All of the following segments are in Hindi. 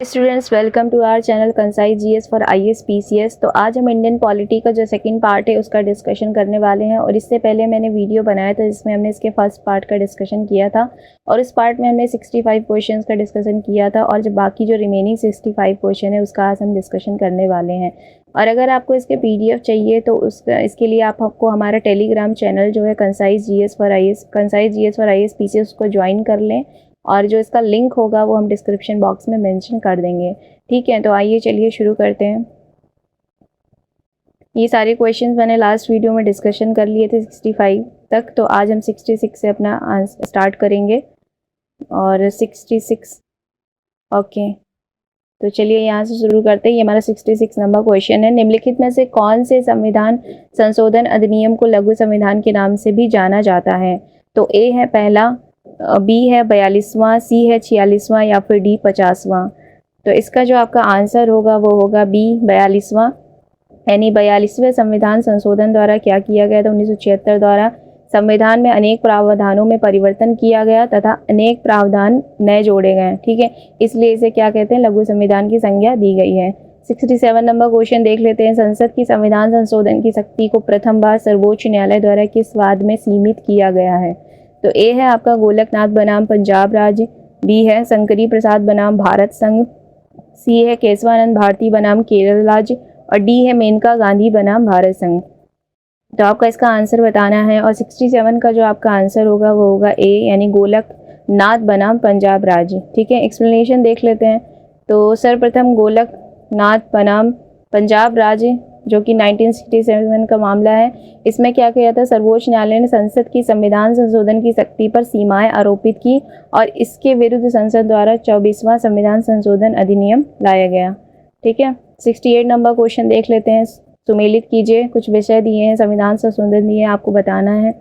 Students welcome to our channel कंसाई जीएस फॉर आईएएस पीसीएस। तो आज हम इंडियन पॉलिटी का जो सेकंड पार्ट है उसका डिस्कशन करने वाले हैं। और इससे पहले मैंने वीडियो बनाया था जिसमें हमने इसके फर्स्ट पार्ट का डिस्कशन किया था और इस पार्ट में हमने 65 क्वेश्चंस का डिस्कशन किया था और जो बाकी जो रिमेनिंग 65 क्वेश्चन है उसका आज हम डिस्कशन करने वाले हैं। और अगर आपको इसके पीडीएफ चाहिए तो इसके लिए आपको हमारा टेलीग्राम चैनल जो है Kansai GS for IAS PCS उसको ज्वाइन कर लें और जो इसका लिंक होगा वो हम डिस्क्रिप्शन बॉक्स में मेंशन कर देंगे। ठीक है, तो आइए चलिए शुरू करते हैं। ये सारे क्वेश्चंस मैंने लास्ट वीडियो में डिस्कशन कर लिए थे 65 तक, तो आज हम 66 से अपना आंसर स्टार्ट करेंगे। और 66 ओके, तो चलिए यहाँ से शुरू करते हैं। ये हमारा 66 नंबर क्वेश्चन है। निम्नलिखित में से कौन से संविधान संशोधन अधिनियम को लघु संविधान के नाम से भी जाना जाता है? तो ए है पहला, बी है 42वां, सी है 46वां या फिर डी 50वां। तो इसका जो आपका आंसर होगा वो होगा बी 42वां। यानी 42वें संविधान संशोधन द्वारा क्या किया गया था? 1976 द्वारा संविधान में अनेक प्रावधानों में परिवर्तन किया गया तथा अनेक प्रावधान नए जोड़े गए। ठीक है, इसलिए इसे क्या कहते हैं? लघु संविधान की संज्ञा दी गई है। 67 नंबर क्वेश्चन देख लेते हैं। संसद की संविधान संशोधन की शक्ति को प्रथम बार सर्वोच्च न्यायालय द्वारा किस वाद में सीमित किया गया है? तो ए है आपका गोलकनाथ बनाम पंजाब राज्य, बी है शंकरी प्रसाद बनाम भारत संघ, सी है केशवानंद भारती बनाम केरल राज्य और डी है मेनका गांधी बनाम भारत संघ। तो आपका इसका आंसर बताना है। और 67 का जो आपका आंसर होगा वो होगा ए, यानी गोलकनाथ बनाम पंजाब राज्य। ठीक है, एक्सप्लेनेशन देख लेते हैं। तो सर्वप्रथम गोलकनाथ बनाम पंजाब राज्य जो कि 1967 का मामला है, इसमें क्या किया था? सर्वोच्च न्यायालय ने संसद की संविधान संशोधन की शक्ति पर सीमाएं आरोपित की और इसके विरुद्ध संसद द्वारा 24वां संविधान संशोधन अधिनियम लाया गया। ठीक है, 68 नंबर क्वेश्चन देख लेते हैं। सुमेलित कीजिए, कुछ विषय दिए हैं, संविधान संशोधन दिए हैं, आपको बताना है,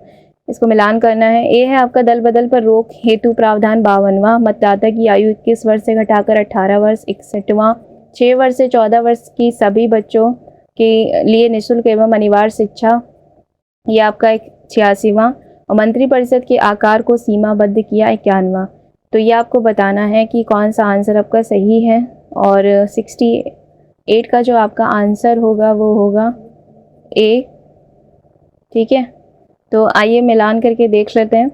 इसको मिलान करना है। ए है आपका दल बदल पर रोक हेतु प्रावधान 52वां, मतदाता की आयु 21 वर्ष से घटाकर 18 वर्ष 61वां, 6 वर्ष से 14 वर्ष की सभी बच्चों के लिए निःशुल्क एवं अनिवार्य शिक्षा, ये आपका 86वां, और मंत्रिपरिषद के आकार को सीमाबद्ध किया 51वां। तो ये आपको बताना है कि कौन सा आंसर आपका सही है। और 68 का जो आपका आंसर होगा वो होगा ए। ठीक है, तो आइए मिलान करके देख लेते हैं।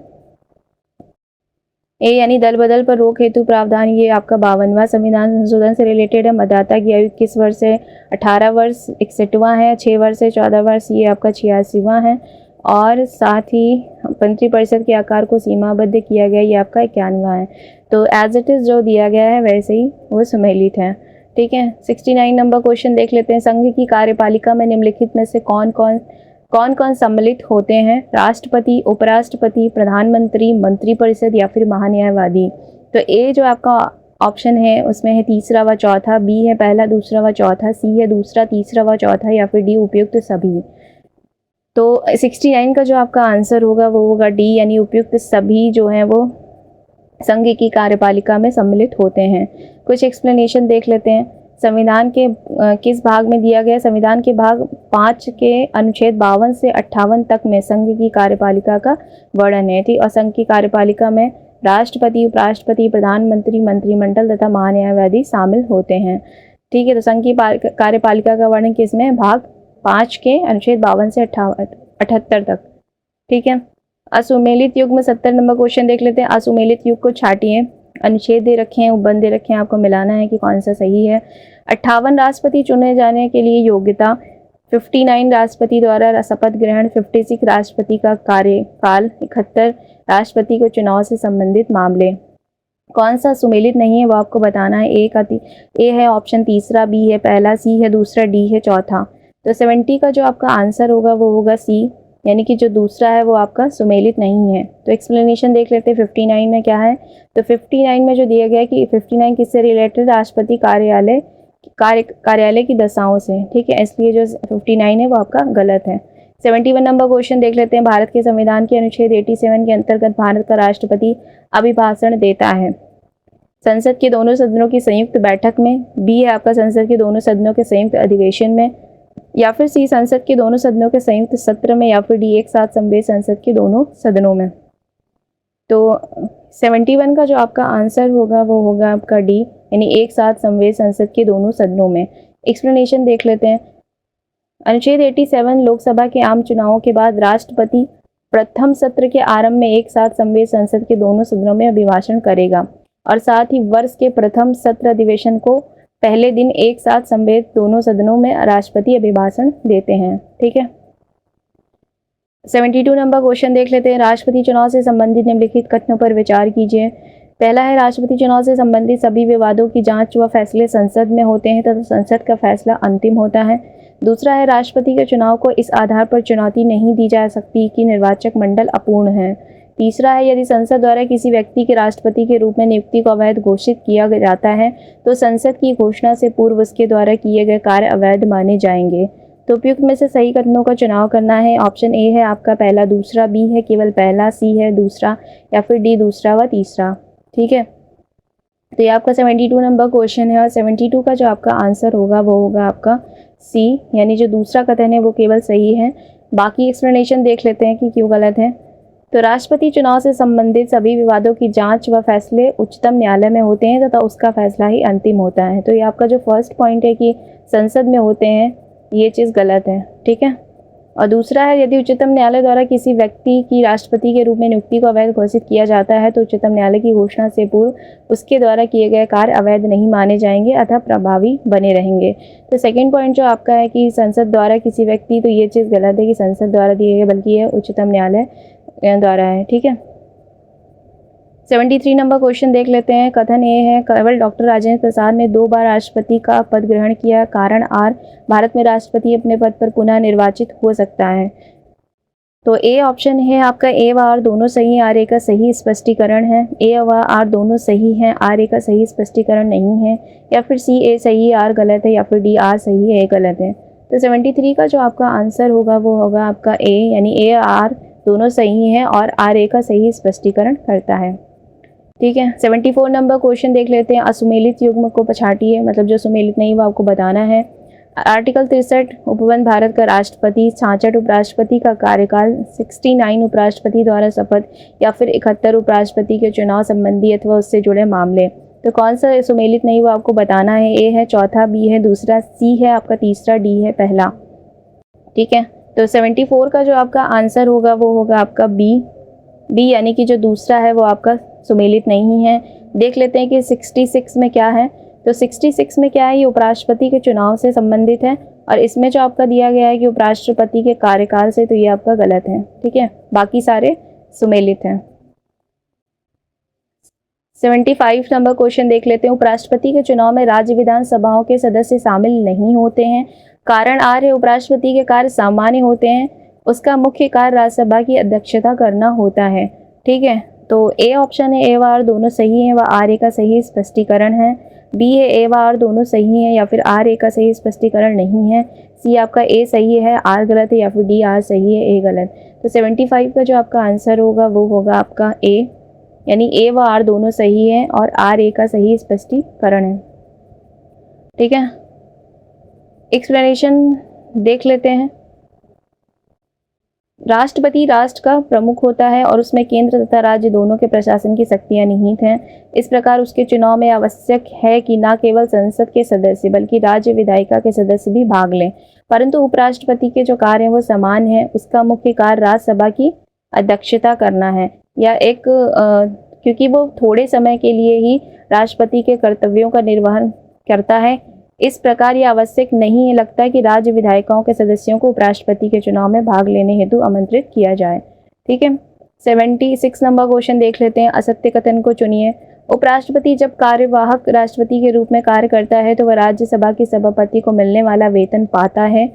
ए यानी दल बदल पर रोक हेतु प्रावधान, ये आपका 52वां संविधान संशोधन से रिलेटेड है। मतदाता की आयु 21 वर्ष से 18 वर्ष 61वां है, 6 वर्ष से 14 वर्ष ये आपका 86वां है, और साथ ही मंत्रिपरिषद के आकार को सीमाबद्ध किया गया, ये आपका 91वां है। तो एज इट इज़ जो दिया गया है वैसे ही वो सम्मिलित है। ठीक है, 69 नंबर क्वेश्चन देख लेते हैं। संघ की कार्यपालिका में निम्नलिखित में से कौन कौन सम्मिलित होते हैं? राष्ट्रपति, उपराष्ट्रपति, प्रधानमंत्री, मंत्रिपरिषद या फिर महान्यायवादी। तो ए जो आपका ऑप्शन है उसमें है तीसरा व चौथा, बी है पहला दूसरा व चौथा, सी है दूसरा तीसरा व चौथा या फिर डी उपयुक्त सभी। तो 69 का जो आपका आंसर होगा वो होगा डी, यानी उपयुक्त सभी जो हैं वो संघ की कार्यपालिका में सम्मिलित होते हैं। कुछ एक्सप्लेनेशन देख लेते हैं। संविधान के किस भाग में दिया गया? संविधान के भाग 5 के अनुच्छेद 52 से 58 तक में संघ की कार्यपालिका का वर्णन है। ठीक, और संघ की कार्यपालिका में राष्ट्रपति, उपराष्ट्रपति, प्रधानमंत्री, मंत्रिमंडल तथा महान्यायवादी शामिल होते हैं। ठीक है, तो संघ की कार्यपालिका का वर्णन किसमें? भाग 5 के अनुच्छेद 52 से 78 तक। ठीक है, असुमेलित युग में 70 नंबर क्वेश्चन देख लेते हैं। असुमेलित युग को छाटिए, अनुच्छेद दे रखे हैं, उपबंध दे रखे हैं, आपको मिलाना है कि कौन सा सही है। 58 राष्ट्रपति चुने जाने के लिए योग्यता, 59 राष्ट्रपति द्वारा शपथ ग्रहण, 56 राष्ट्रपति का कार्यकाल, 71 राष्ट्रपति को चुनाव से संबंधित मामले। कौन सा सुमेलित नहीं है वो आपको बताना है। ए है ऑप्शन तीसरा, बी है पहला, सी है दूसरा, डी है चौथा। तो 70 का जो आपका आंसर होगा वो होगा सी, यानी कि जो दूसरा है वो आपका सुमेलित नहीं है। तो एक्सप्लेनेशन देख लेते हैं 59 में क्या है। तो 59 में जो दिया गया है कि 59 किससे रिलेटेड? राष्ट्रपति कार्यालय की दशाओं से। ठीक है, इसलिए जो 59 है वो आपका गलत है। 71 नंबर क्वेश्चन देख लेते हैं। भारत के संविधान के अनुच्छेद 87 के अंतर्गत भारत का राष्ट्रपति अभिभाषण देता है संसद के दोनों सदनों की संयुक्त बैठक में, बी है आपका संसद के दोनों सदनों के संयुक्त अधिवेशन में, या फिर सी संसद के दोनों सदनों के संयुक्त सत्र में, या फिर डी एक साथ संवेद संसद के दोनों सदनों में। तो 71 का जो आपका आंसर होगा वो होगा आपका डी, यानी एक साथ संवेद संसद के दोनों सदनों में। एक्सप्लेनेशन देख लेते हैं। अनुच्छेद 87 लोकसभा के आम चुनावों के बाद राष्ट्रपति प्रथम सत्र के आरंभ में एक साथ संवेद संसद के दोनों सदनों में अभिभाषण करेगा और साथ ही वर्ष के प्रथम सत्र अधिवेशन को पहले दिन एक साथ संवेद दोनों सदनों में राष्ट्रपति अभिभाषण देते हैं। ठीक है। 72 नंबर क्वेश्चन देख लेते हैं। राष्ट्रपति चुनाव से संबंधित निम्नलिखित कथनों पर विचार कीजिए। पहला है, राष्ट्रपति चुनाव से संबंधित सभी विवादों की जांच व फैसले संसद में होते हैं तथा संसद का फैसला अंतिम होता है। दूसरा है, राष्ट्रपति के चुनाव को इस आधार पर चुनौती नहीं दी जा सकती कि निर्वाचक मंडल अपूर्ण है। तीसरा है, यदि संसद द्वारा किसी व्यक्ति के राष्ट्रपति के रूप में नियुक्ति को अवैध घोषित किया जाता है तो संसद की घोषणा से पूर्व उसके द्वारा किए गए कार्य अवैध माने जाएंगे। तो उपयुक्त में से सही कथनों का चुनाव करना है। ऑप्शन ए है आपका पहला, दूसरा बी है केवल पहला, सी है दूसरा, या फिर डी दूसरा व तीसरा। ठीक है। तो ये आपका 72 नंबर क्वेश्चन है और 72 का जो आपका आंसर होगा वो होगा आपका सी, यानी जो दूसरा कथन है वो केवल सही है। बाकी एक्सप्लेनेशन देख लेते हैं कि क्यों गलत है। तो राष्ट्रपति चुनाव से संबंधित सभी विवादों की जांच व फैसले उच्चतम न्यायालय में होते हैं तथा उसका फैसला ही अंतिम होता है। तो ये आपका जो फर्स्ट पॉइंट है कि संसद में होते हैं, ये चीज़ गलत है। ठीक है। और दूसरा है, यदि उच्चतम न्यायालय द्वारा किसी व्यक्ति की राष्ट्रपति के रूप में नियुक्ति को अवैध घोषित किया जाता है तो उच्चतम न्यायालय की घोषणा से पूर्व उसके द्वारा किए गए कार्य अवैध नहीं माने जाएंगे अतः प्रभावी बने रहेंगे। तो सेकंड पॉइंट जो आपका है कि संसद द्वारा किसी व्यक्ति, तो ये चीज़ गलत है कि संसद द्वारा दिए गए, बल्कि यह उच्चतम न्यायालय द्वारा है। ठीक है। 73 नंबर क्वेश्चन देख लेते हैं। कथन ए है, केवल डॉक्टर राजेंद्र प्रसाद ने 2 बार राष्ट्रपति का पद ग्रहण किया, कारण आर, भारत में राष्ट्रपति अपने पद पर पुनः निर्वाचित हो सकता है। तो ए ऑप्शन है आपका, ए व आर दोनों सही, आर ए का सही स्पष्टीकरण है। ए व आर दोनों सही हैं, आर ए का सही स्पष्टीकरण नहीं है। या फिर सी, ए सही आर गलत है, या फिर डी आर सही है ए गलत है। तो 73 का जो आपका आंसर होगा वो होगा आपका ए, यानी ए आर दोनों सही हैं और आर ए का सही स्पष्टीकरण करता है। ठीक है। 74 नंबर क्वेश्चन देख लेते हैं। असुमेलित युग्म को पछाटिए, मतलब जो सुमेलित नहीं वो आपको बताना है। आर्टिकल 63 उपबंध, भारत का राष्ट्रपति, 66 उपराष्ट्रपति का कार्यकाल, 69 उपराष्ट्रपति द्वारा शपथ, या फिर 71 उपराष्ट्रपति के चुनाव संबंधी अथवा उससे जुड़े मामले। तो कौन सा सुमेलित नहीं वो आपको बताना है। ए है चौथा, बी है दूसरा, सी है आपका तीसरा, डी है पहला। ठीक है। तो 74 का जो आपका आंसर होगा वो होगा आपका बी, यानी कि जो दूसरा है वो आपका सुमेलित नहीं है। देख लेते हैं कि 66 में क्या है। तो 66 में क्या है, ये उपराष्ट्रपति के चुनाव से संबंधित है और इसमें जो आपका दिया गया है कि उपराष्ट्रपति के कार्यकाल से, तो ये आपका गलत है। ठीक है। बाकी सारे सुमेलित हैं। 75 नंबर क्वेश्चन देख लेते हैं। उपराष्ट्रपति के चुनाव में राज्य विधानसभाओं के सदस्य शामिल नहीं होते हैं, कारण आर है, उपराष्ट्रपति के कार्य सामान्य होते हैं, उसका मुख्य कार्य राज्यसभा की अध्यक्षता करना होता है। ठीक है। तो ए ऑप्शन है, ए व आर दोनों सही हैं व आर ए का सही स्पष्टीकरण है। बी है, ए व आर दोनों सही हैं या फिर आर ए का सही स्पष्टीकरण नहीं है। सी आपका ए सही है, आर गलत है, या फिर डी आर सही है, ए गलत। तो 75 का जो आपका आंसर होगा वो होगा आपका ए, यानी ए व आर दोनों सही हैं और आर ए का सही स्पष्टीकरण है। ठीक है। एक्सप्लेनेशन देख लेते हैं। राष्ट्रपति राष्ट्र का प्रमुख होता है और उसमें केंद्र तथा राज्य दोनों के प्रशासन की शक्तियां निहित हैं। इस प्रकार उसके चुनाव में आवश्यक है कि न केवल संसद के सदस्य बल्कि राज्य विधायिका के सदस्य भी भाग लें, परंतु उपराष्ट्रपति के जो कार्य हैं वो समान है। उसका मुख्य कार्य राज्यसभा की अध्यक्षता करना है, या एक क्योंकि वो थोड़े समय के लिए ही राष्ट्रपति के कर्तव्यों का निर्वहन करता है। इस प्रकार यह आवश्यक नहीं लगता कि राज्य विधायिकाओं के सदस्यों को उपराष्ट्रपति के चुनाव में भाग लेने हेतु आमंत्रित किया जाए। ठीक है। 76 नंबर क्वेश्चन देख लेते हैं। असत्य कथन को चुनिए। उपराष्ट्रपति जब कार्यवाहक राष्ट्रपति के रूप में कार्य करता है तो वह राज्यसभा के सभापति को मिलने वाला वेतन पाता है।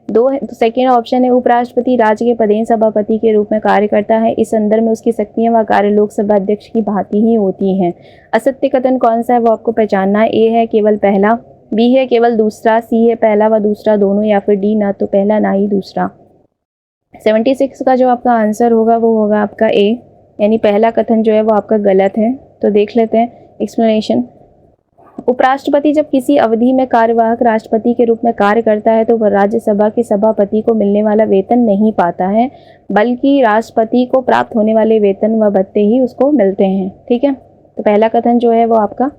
तो सेकेंड ऑप्शन है, उपराष्ट्रपति राज्य के पदेन सभापति के रूप में कार्य करता है। इस संदर्भ में उसकी शक्तियां व कार्य लोकसभा अध्यक्ष की भांति ही होती हैं। असत्य कथन कौन सा है वो आपको पहचानना है। ए है केवल पहला, बी है केवल दूसरा, सी है पहला व दूसरा दोनों, या फिर डी ना तो पहला ना ही दूसरा। 76 का जो आपका आंसर होगा वो होगा आपका ए, यानी पहला कथन जो है वो आपका गलत है। तो देख लेते हैं एक्सप्लेनेशन। उपराष्ट्रपति जब किसी अवधि में कार्यवाहक राष्ट्रपति के रूप में कार्य करता है तो वह राज्यसभा के सभापति को मिलने वाला वेतन नहीं पाता है, बल्कि राष्ट्रपति को प्राप्त होने वाले वेतन व भत्ते ही उसको मिलते हैं। ठीक है। तो पहला कथन जो है वो आपका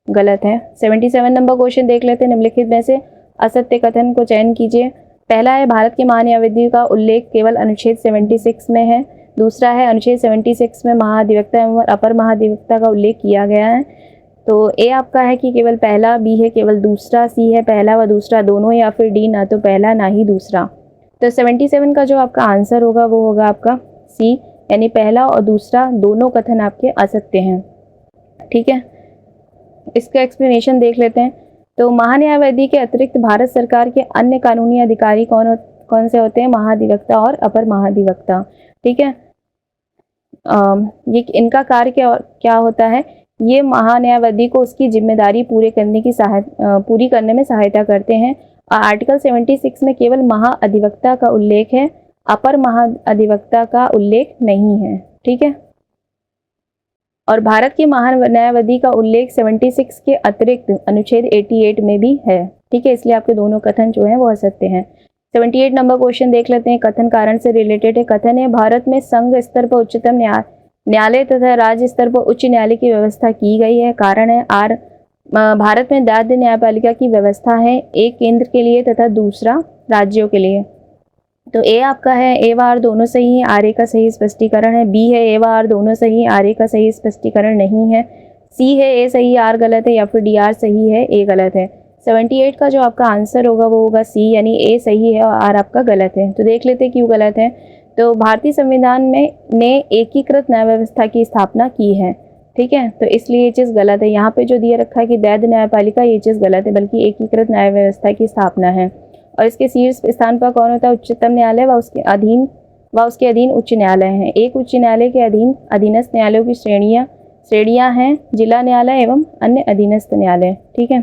गलत है। 77 नंबर क्वेश्चन देख लेते हैं, निम्नलिखित में से असत्य कथन को चयन कीजिए। पहला है भारत की महान्यायविधि का उल्लेख केवल अनुच्छेद 76 में है। दूसरा है अनुच्छेद 76 में महाधिवक्ता एवं अपर महाधिवक्ता का उल्लेख किया गया है। तो ए आपका है कि केवल पहला, बी है केवल दूसरा, सी है पहला व दूसरा दोनों, या फिर डी ना तो पहला ना ही दूसरा। तो 77 का जो आपका आंसर होगा वो होगा आपका सी, यानी पहला और दूसरा दोनों कथन आपके असत्य हैं। ठीक है, इसका एक्सप्लेनेशन देख लेते हैं। तो महान्यायवादी के अतिरिक्त भारत सरकार के अन्य कानूनी अधिकारी कौन से होते हैं? महाधिवक्ता और अपर महाधिवक्ता। ठीक है, ये इनका कार्य क्या होता है? ये महान्यायवादी को उसकी जिम्मेदारी पूरी करने में सहायता करते हैं। आर्टिकल 76 में केवल महाअधिवक्ता का उल्लेख है, अपर महाअधिवक्ता का उल्लेख नहीं है। ठीक है, और भारत के महान्यायवादी का उल्लेख 76 के अतिरिक्त अनुच्छेद 88 में भी है। ठीक है, इसलिए आपके दोनों कथन जो हैं वो असत्य हैं। 78 नंबर क्वेश्चन देख लेते हैं, कथन कारण से रिलेटेड है। कथन है भारत में संघ स्तर पर उच्चतम न्यायालय तथा राज्य स्तर पर उच्च न्यायालय की व्यवस्था की गई है। कारण है भारत में दाद न्यायपालिका की व्यवस्था है, एक केंद्र के लिए तथा दूसरा राज्यों के लिए। तो ए आपका है, ए व आर दोनों सही है, आर ए का सही स्पष्टीकरण है। बी है, ए व आर दोनों सही, आर ए का सही स्पष्टीकरण नहीं है। सी है, ए सही आर गलत है, या फिर डी आर सही है ए गलत है। 78 का जो आपका आंसर होगा वो होगा सी, यानी ए सही है और आर आपका गलत है। तो देख लेते हैं क्यों गलत है। तो भारतीय संविधान में ने एकीकृत न्याय व्यवस्था की स्थापना की है। ठीक है, तो इसलिए ये चीज़ गलत है। यहाँ पे जो दिया रखा है कि दैध न्यायपालिका, ये चीज़ गलत है, बल्कि एकीकृत न्याय व्यवस्था की स्थापना है। और इसके शीर्ष स्थान पर कौन होता है? उच्चतम न्यायालय व उसके अधीन उच्च न्यायालय हैं। एक उच्च न्यायालय के अधीन अधीनस्थ न्यायालयों की श्रेणियां हैं, जिला न्यायालय एवं अन्य अधीनस्थ न्यायालय। ठीक है,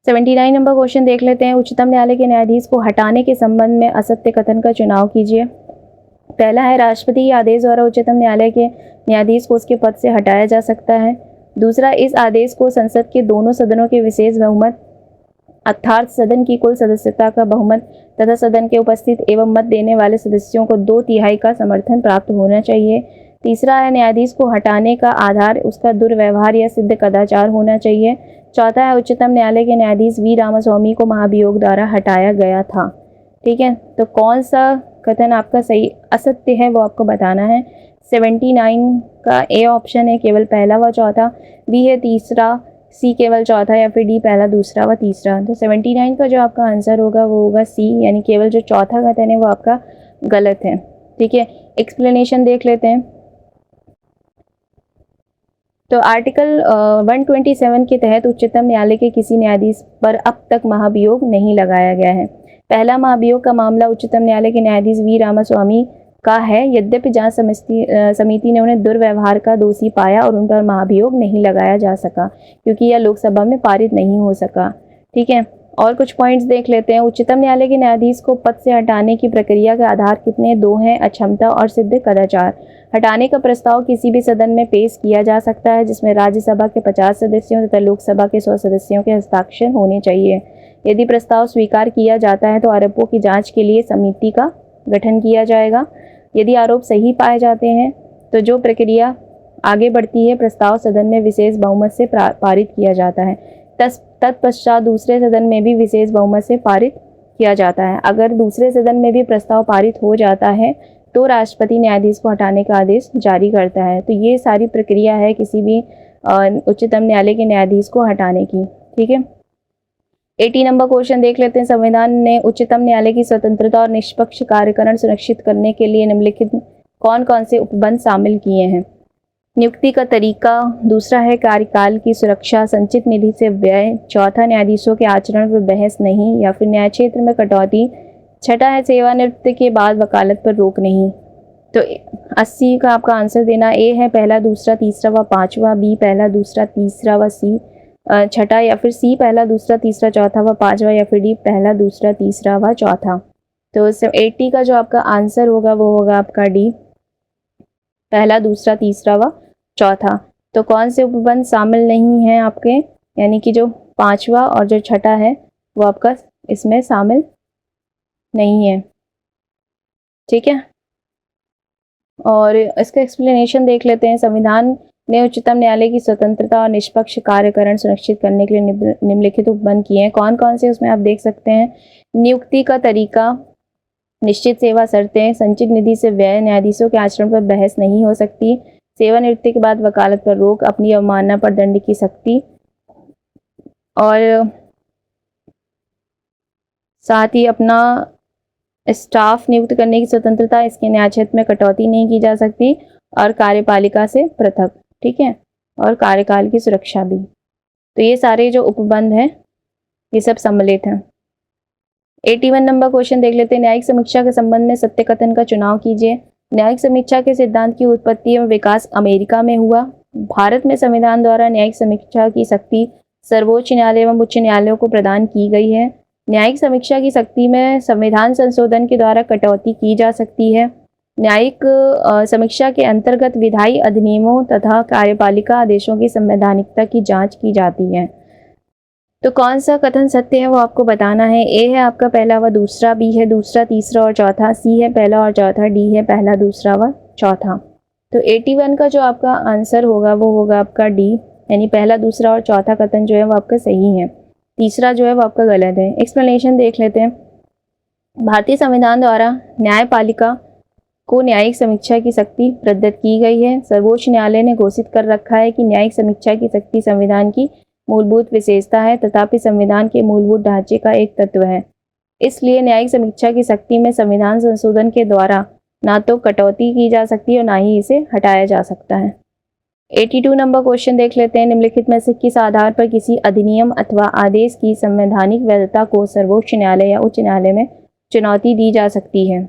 79 नंबर क्वेश्चन देख लेते हैं। उच्चतम न्यायालय के न्यायाधीश को हटाने के संबंध में असत्य कथन का चुनाव कीजिए। पहला है राष्ट्रपति के आदेश द्वारा उच्चतम न्यायालय के न्यायाधीश को उसके पद से हटाया जा सकता है। दूसरा, इस आदेश को संसद के दोनों सदनों के विशेष बहुमत अर्थात सदन की कुल सदस्यता का बहुमत तथा सदन के उपस्थित एवं मत देने वाले सदस्यों को 2/3 का समर्थन प्राप्त होना चाहिए। तीसरा है, न्यायाधीश को हटाने का आधार उसका दुर्व्यवहार या सिद्ध कदाचार होना चाहिए। चौथा है, उच्चतम न्यायालय के न्यायाधीश वी रामास्वामी को महाभियोग द्वारा हटाया गया था। ठीक है, तो कौन सा कथन आपका सही असत्य है वो आपको बताना है। 79 का ए ऑप्शन है, केवल पहला व चौथा। बी है तीसरा, सी केवल चौथा, या फिर डी पहला दूसरा व तीसरा। तो 79 का जो आपका आंसर होगा वो होगा सी, यानी केवल जो चौथा कथन है वो आपका गलत है। ठीक है, एक्सप्लेनेशन देख लेते हैं। तो आर्टिकल 127 के तहत उच्चतम न्यायालय के किसी न्यायाधीश पर अब तक महाभियोग नहीं लगाया गया है। पहला महाभियोग का मामला उच्चतम न्यायालय के न्यायाधीश वी रामास्वामी का है। यद्यपि जांच समिति ने उन्हें दुर्व्यवहार का दोषी पाया और उन पर महाभियोग नहीं लगाया जा सका, क्योंकि यह लोकसभा में पारित नहीं हो सका। ठीक है, और कुछ पॉइंट्स देख लेते हैं। उच्चतम न्यायालय के न्यायाधीश को पद से हटाने की प्रक्रिया के आधार कितने? 2 हैं, अक्षमता और सिद्ध कदाचार। हटाने का प्रस्ताव किसी भी सदन में पेश किया जा सकता है जिसमें राज्यसभा के 50 सदस्यों तथा लोकसभा के 100 सदस्यों के हस्ताक्षर होने चाहिए। यदि प्रस्ताव स्वीकार किया जाता है तो आरोपों की जाँच के लिए समिति का गठन किया जाएगा। यदि आरोप सही पाए जाते हैं तो जो प्रक्रिया आगे बढ़ती है, प्रस्ताव सदन में विशेष बहुमत से पारित किया जाता है। तत्पश्चात दूसरे सदन में भी विशेष बहुमत से पारित किया जाता है। अगर दूसरे सदन में भी प्रस्ताव पारित हो जाता है तो राष्ट्रपति न्यायाधीश को हटाने का आदेश जारी करता है। तो ये सारी प्रक्रिया है किसी भी उच्चतम न्यायालय के न्यायाधीश को हटाने की। ठीक है, 80 नंबर क्वेश्चन देख लेते हैं। संविधान ने उच्चतम न्यायालय की स्वतंत्रता और निष्पक्ष कार्यकरण सुनिश्चित करने के लिए निम्नलिखित कौन कौन से उपबंध शामिल किए हैं? नियुक्ति का तरीका। दूसरा है कार्यकाल की सुरक्षा, संचित निधि से व्यय। चौथा, न्यायाधीशों के आचरण पर बहस नहीं या फिर न्याय क्षेत्र में कटौती। छठा है, सेवानिवृत्ति के बाद वकालत पर रोक नहीं। तो 80 का आपका आंसर देना ए है, पहला दूसरा तीसरा व पांचवा। बी पहला दूसरा तीसरा व सी छठा, या फिर सी पहला दूसरा तीसरा चौथा व पांचवा, या फिर डी पहला दूसरा तीसरा व चौथा। तो 80 का जो आपका आंसर होगा वो होगा आपका डी, पहला दूसरा तीसरा व चौथा। तो कौन से उपबंध शामिल नहीं हैं आपके, यानी कि जो पांचवा और जो छठा है वो आपका इसमें शामिल नहीं है। ठीक है, और इसका एक्सप्लेनेशन देख लेते हैं। संविधान ने उच्चतम न्यायालय की स्वतंत्रता और निष्पक्ष कार्यकरण सुनिश्चित करने के लिए निम्नलिखित उपबंध किए हैं। कौन कौन से उसमें आप देख सकते हैं। नियुक्ति का तरीका, निश्चित सेवा शर्तें, संचित निधि से व्यय, न्यायाधीशों के आचरण पर बहस नहीं हो सकती, सेवानिवृत्ति के बाद वकालत पर रोक, अपनी अवमानना पर दंड की सख्ती, और साथ ही अपना स्टाफ नियुक्त करने की स्वतंत्रता, इसके न्याय क्षेत्र में कटौती नहीं की जा सकती, और कार्यपालिका से पृथक, ठीक है, और कार्यकाल की सुरक्षा भी। तो ये सारे जो उपबंध हैं ये सब सम्मिलित हैं। 81 नंबर क्वेश्चन देख लेते हैं। न्यायिक समीक्षा के संबंध में सत्य कथन का चुनाव कीजिए। न्यायिक समीक्षा के सिद्धांत की उत्पत्ति एवं विकास अमेरिका में हुआ। भारत में संविधान द्वारा न्यायिक समीक्षा की शक्ति सर्वोच्च न्यायालय एवं उच्च न्यायालयों को प्रदान की गई है। न्यायिक समीक्षा की शक्ति में संविधान संशोधन के द्वारा कटौती की जा सकती है। न्यायिक समीक्षा के अंतर्गत विधायी अधिनियमों तथा कार्यपालिका आदेशों की संवैधानिकता की जांच की जाती है। तो कौन सा कथन सत्य है वो आपको बताना है। ए है आपका पहला व दूसरा, बी है दूसरा तीसरा और चौथा, सी है पहला और चौथा, डी है पहला दूसरा व चौथा। तो 81 का जो आपका आंसर होगा वो होगा आपका डी, यानी पहला दूसरा और चौथा कथन जो है वो आपका सही है, तीसरा जो है वो आपका गलत है। एक्सप्लेनेशन देख लेते हैं। भारतीय संविधान द्वारा न्यायपालिका को न्यायिक समीक्षा की शक्ति प्रदत्त की गई है। सर्वोच्च न्यायालय ने घोषित कर रखा है कि न्यायिक समीक्षा की शक्ति संविधान की मूलभूत विशेषता है, तथापि संविधान के मूलभूत ढांचे का एक तत्व है। इसलिए न्यायिक समीक्षा की शक्ति में संविधान संशोधन के द्वारा ना तो कटौती की जा सकती है और ना ही इसे हटाया जा सकता है। 82 नंबर क्वेश्चन देख लेते हैं। निम्नलिखित में से किस आधार पर किसी अधिनियम अथवा आदेश की संवैधानिक वैधता को सर्वोच्च न्यायालय या उच्च न्यायालय में चुनौती दी जा सकती है?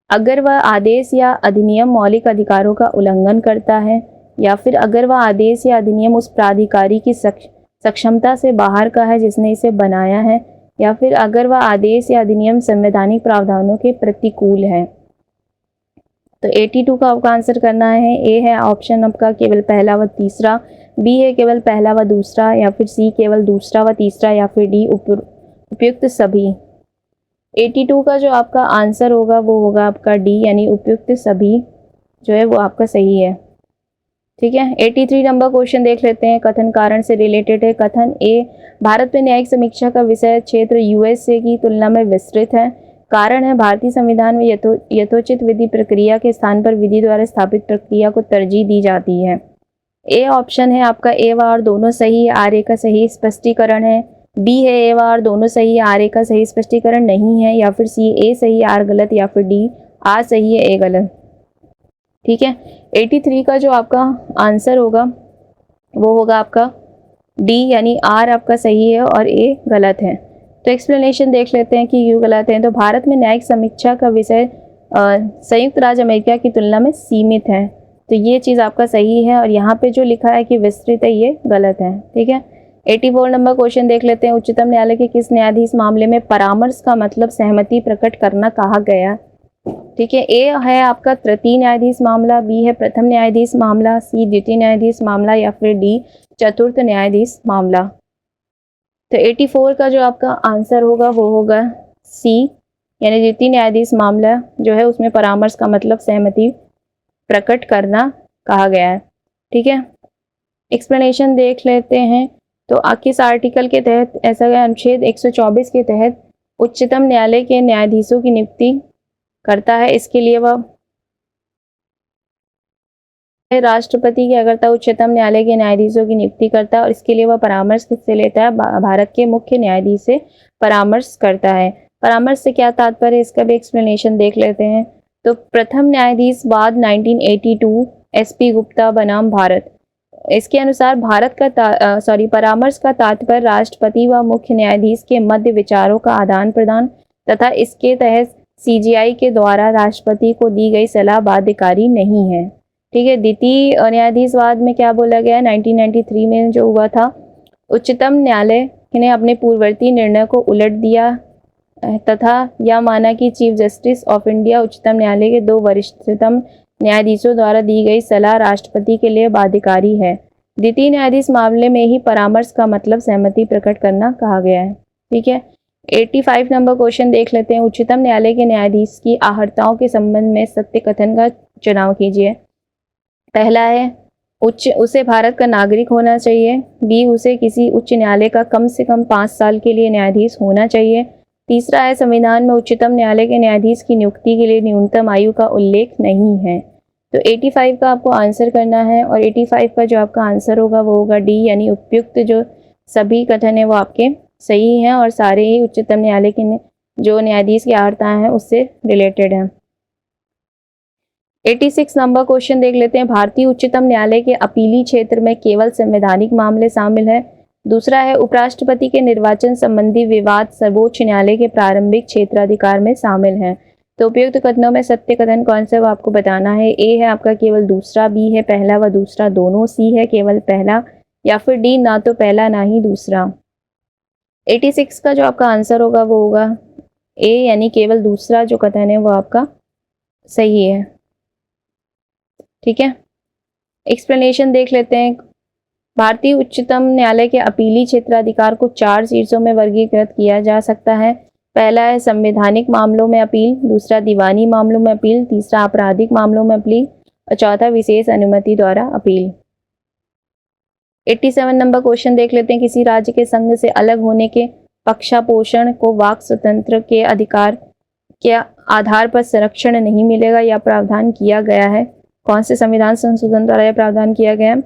अगर वह आदेश या अधिनियम मौलिक अधिकारों का उल्लंघन करता है, या फिर अगर वह आदेश या अधिनियम उस प्राधिकारी की सक्षमता से बाहर का है जिसने इसे बनाया है, या फिर अगर वह आदेश या अधिनियम संवैधानिक प्रावधानों के प्रतिकूल है। तो 82 का आपका आंसर करना है। ए है ऑप्शन आपका केवल पहला व तीसरा, बी है केवल पहला व दूसरा, या फिर सी केवल दूसरा व तीसरा, या फिर डी उपयुक्त सभी। 82 का जो आपका आंसर होगा वो होगा आपका डी, यानी उपयुक्त सभी जो है वो आपका सही है, ठीक है। 83 नंबर क्वेश्चन देख लेते हैं। कथन कारण से रिलेटेड है। कथन ए, भारत में न्यायिक समीक्षा का विषय क्षेत्र यूएसए की तुलना में विस्तृत है। कारण है, भारतीय संविधान में यथोचित विधि प्रक्रिया के स्थान पर विधि द्वारा स्थापित प्रक्रिया को तरजीह दी जाती है। ए ऑप्शन है आपका ए व आर दोनों सही, आर ए का सही स्पष्टीकरण है। बी है ए व आर दोनों सही, आर ए का सही स्पष्टीकरण नहीं है, या फिर सी ए सही आर गलत, या फिर डी आर सही है ए गलत, ठीक है। 83 का जो आपका आंसर होगा वो होगा आपका डी, यानी आर आपका सही है और ए गलत है। तो एक्सप्लेनेशन देख लेते हैं कि क्यों गलत है। तो भारत में न्यायिक समीक्षा का विषय संयुक्त राज्य अमेरिका की तुलना में सीमित है, तो ये चीज़ आपका सही है, और यहाँ पे जो लिखा है कि विस्तृत है ये गलत है, ठीक है। 84 नंबर क्वेश्चन देख लेते हैं। उच्चतम न्यायालय के किस न्यायाधीश मामले में परामर्श का मतलब सहमति प्रकट करना कहा गया? ठीक है। ए है आपका तृतीय न्यायाधीश मामला, बी है प्रथम न्यायाधीश मामला, सी द्वितीय न्यायाधीश मामला, या फिर डी चतुर्थ न्यायाधीश मामला। तो 84 का जो आपका आंसर होगा वो होगा सी, यानी द्वितीय न्यायाधीश मामला जो है उसमें परामर्श का मतलब सहमति प्रकट करना कहा गया है, ठीक है। एक्सप्लेनेशन देख लेते हैं। तो किस आर्टिकल के तहत ऐसा गया? अनुच्छेद 124 के तहत उच्चतम न्यायालय के न्यायाधीशों की नियुक्ति करता है। इसके लिए वह राष्ट्रपति की अगरता उच्चतम न्यायालय के न्यायाधीशों की नियुक्ति करता है, और इसके लिए वह परामर्श किससे लेता है? भारत के मुख्य न्यायाधीश से परामर्श करता है। परामर्श से क्या तात्पर्य है, इसका भी एक्सप्लेनेशन देख लेते हैं। तो प्रथम न्यायाधीश बाद 1982 एसपी गुप्ता बनाम भारत, इसके अनुसार परामर्श का तात्पर्य राष्ट्रपति व मुख्य न्यायाधीश के मध्य विचारों का आदान प्रदान तथा इसके तहत सीजीआई के द्वारा राष्ट्रपति को दी गई सलाह बाध्यकारी नहीं है, ठीक है। द्वितीय न्यायाधीशवाद में क्या बोला गया है? 1993 में जो हुआ था, उच्चतम न्यायालय ने अपने पूर्ववर्ती निर्णय को उलट दिया तथा यह माना कि चीफ जस्टिस ऑफ इंडिया उच्चतम न्यायालय के 2 वरिष्ठतम न्यायाधीशों द्वारा दी गई सलाह राष्ट्रपति के लिए बाध्यकारी है। द्वितीय न्यायाधीश मामले में ही परामर्श का मतलब सहमति प्रकट करना कहा गया है, ठीक है। 85 नंबर क्वेश्चन देख लेते हैं। उच्चतम न्यायालय के न्यायाधीश की अहर्ताओं के संबंध में सत्य कथन का चुनाव कीजिए। पहला है, उसे भारत का नागरिक होना चाहिए। बी, उसे किसी उच्च न्यायालय का कम से कम 5 साल के लिए न्यायाधीश होना चाहिए। तीसरा है, संविधान में उच्चतम न्यायालय के न्यायाधीश की नियुक्ति के लिए न्यूनतम आयु का उल्लेख नहीं है। तो 85 का आपको आंसर करना है और 85 का जो आपका आंसर होगा वो होगा डी, यानी उपयुक्त जो सभी कथन है वो आपके सही हैं और सारे ही उच्चतम न्यायालय के जो न्यायाधीश की अर्हता है उससे रिलेटेड है। 86 नंबर क्वेश्चन देख लेते हैं। भारतीय उच्चतम न्यायालय के अपीली क्षेत्र में केवल संवैधानिक मामले शामिल है। दूसरा है, उपराष्ट्रपति के निर्वाचन संबंधी विवाद सर्वोच्च न्यायालय के प्रारंभिक क्षेत्राधिकार में शामिल है। तो उपयुक्त कथनों में सत्य कथन कौन सा वो आपको बताना है। ए है आपका केवल दूसरा, बी है पहला व दूसरा दोनों, सी है केवल पहला, या फिर डी ना तो पहला ना ही दूसरा। 86 का जो आपका आंसर होगा वो होगा ए, यानी केवल दूसरा जो कथन है वो आपका सही है। ठीक है, एक्सप्लेनेशन देख लेते हैं। भारतीय उच्चतम न्यायालय के अपीली क्षेत्राधिकार को 4 शीर्षों में वर्गीकृत किया जा सकता है। पहला है संवैधानिक मामलों में अपील, दूसरा दीवानी मामलों में अपील, तीसरा आपराधिक मामलों में अपील और चौथा विशेष अनुमति द्वारा अपील। 87 नंबर क्वेश्चन देख लेते हैं। किसी राज्य के संघ से अलग होने के पक्षापोषण को वाक स्वतंत्र के अधिकार के आधार पर संरक्षण नहीं मिलेगा या प्रावधान किया गया है। कौन से संविधान संशोधन द्वारा यह प्रावधान किया गया है।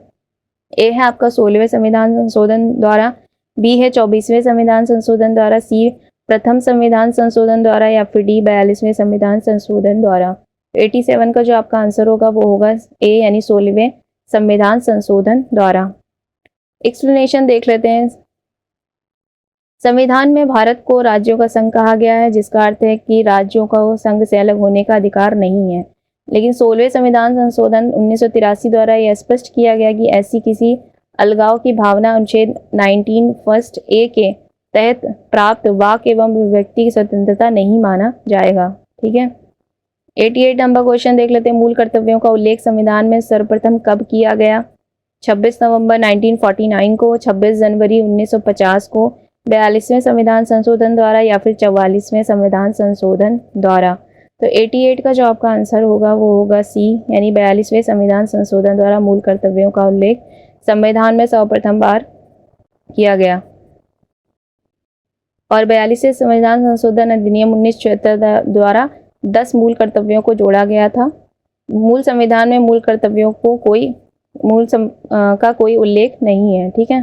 ए है आपका 16वें संविधान संशोधन द्वारा, बी है 24वें संविधान संशोधन द्वारा, सी प्रथम संविधान संशोधन द्वारा या फिर डी 42वें संविधान संशोधन द्वारा। 87 का जो आपका आंसर होगा वो होगा ए, यानी 16वें संविधान संशोधन द्वारा। एक्सप्लेनेशन देख लेते हैं। संविधान में भारत को राज्यों का संघ कहा गया है, जिसका अर्थ है कि राज्यों को संघ से अलग होने का अधिकार नहीं है। लेकिन 16वें संविधान संशोधन 1983 द्वारा यह स्पष्ट किया गया कि ऐसी किसी अलगाव की भावना अनुच्छेद 19 फर्स्ट ए के तहत प्राप्त वाक एवं अभिव्यक्ति की स्वतंत्रता नहीं माना जाएगा। ठीक है, 88 नंबर क्वेश्चन देख लेते हैं। मूल कर्तव्यों का उल्लेख संविधान में सर्वप्रथम कब किया गया। 26 नवंबर 1949 को, 26 जनवरी 1950 को, 42वें संविधान संशोधन द्वारा या फिर 44वें संविधान संशोधन द्वारा। तो 88 का जो आपका आंसर होगा वो होगा सी, यानी 42वें संविधान संशोधन द्वारा मूल कर्तव्यों का उल्लेख संविधान में सर्वप्रथम बार किया गया। और 42वें संविधान संशोधन अधिनियम 1976 द्वारा 10 मूल कर्तव्यों को जोड़ा गया था। मूल संविधान में मूल कर्तव्यों को का कोई उल्लेख नहीं है। ठीक है,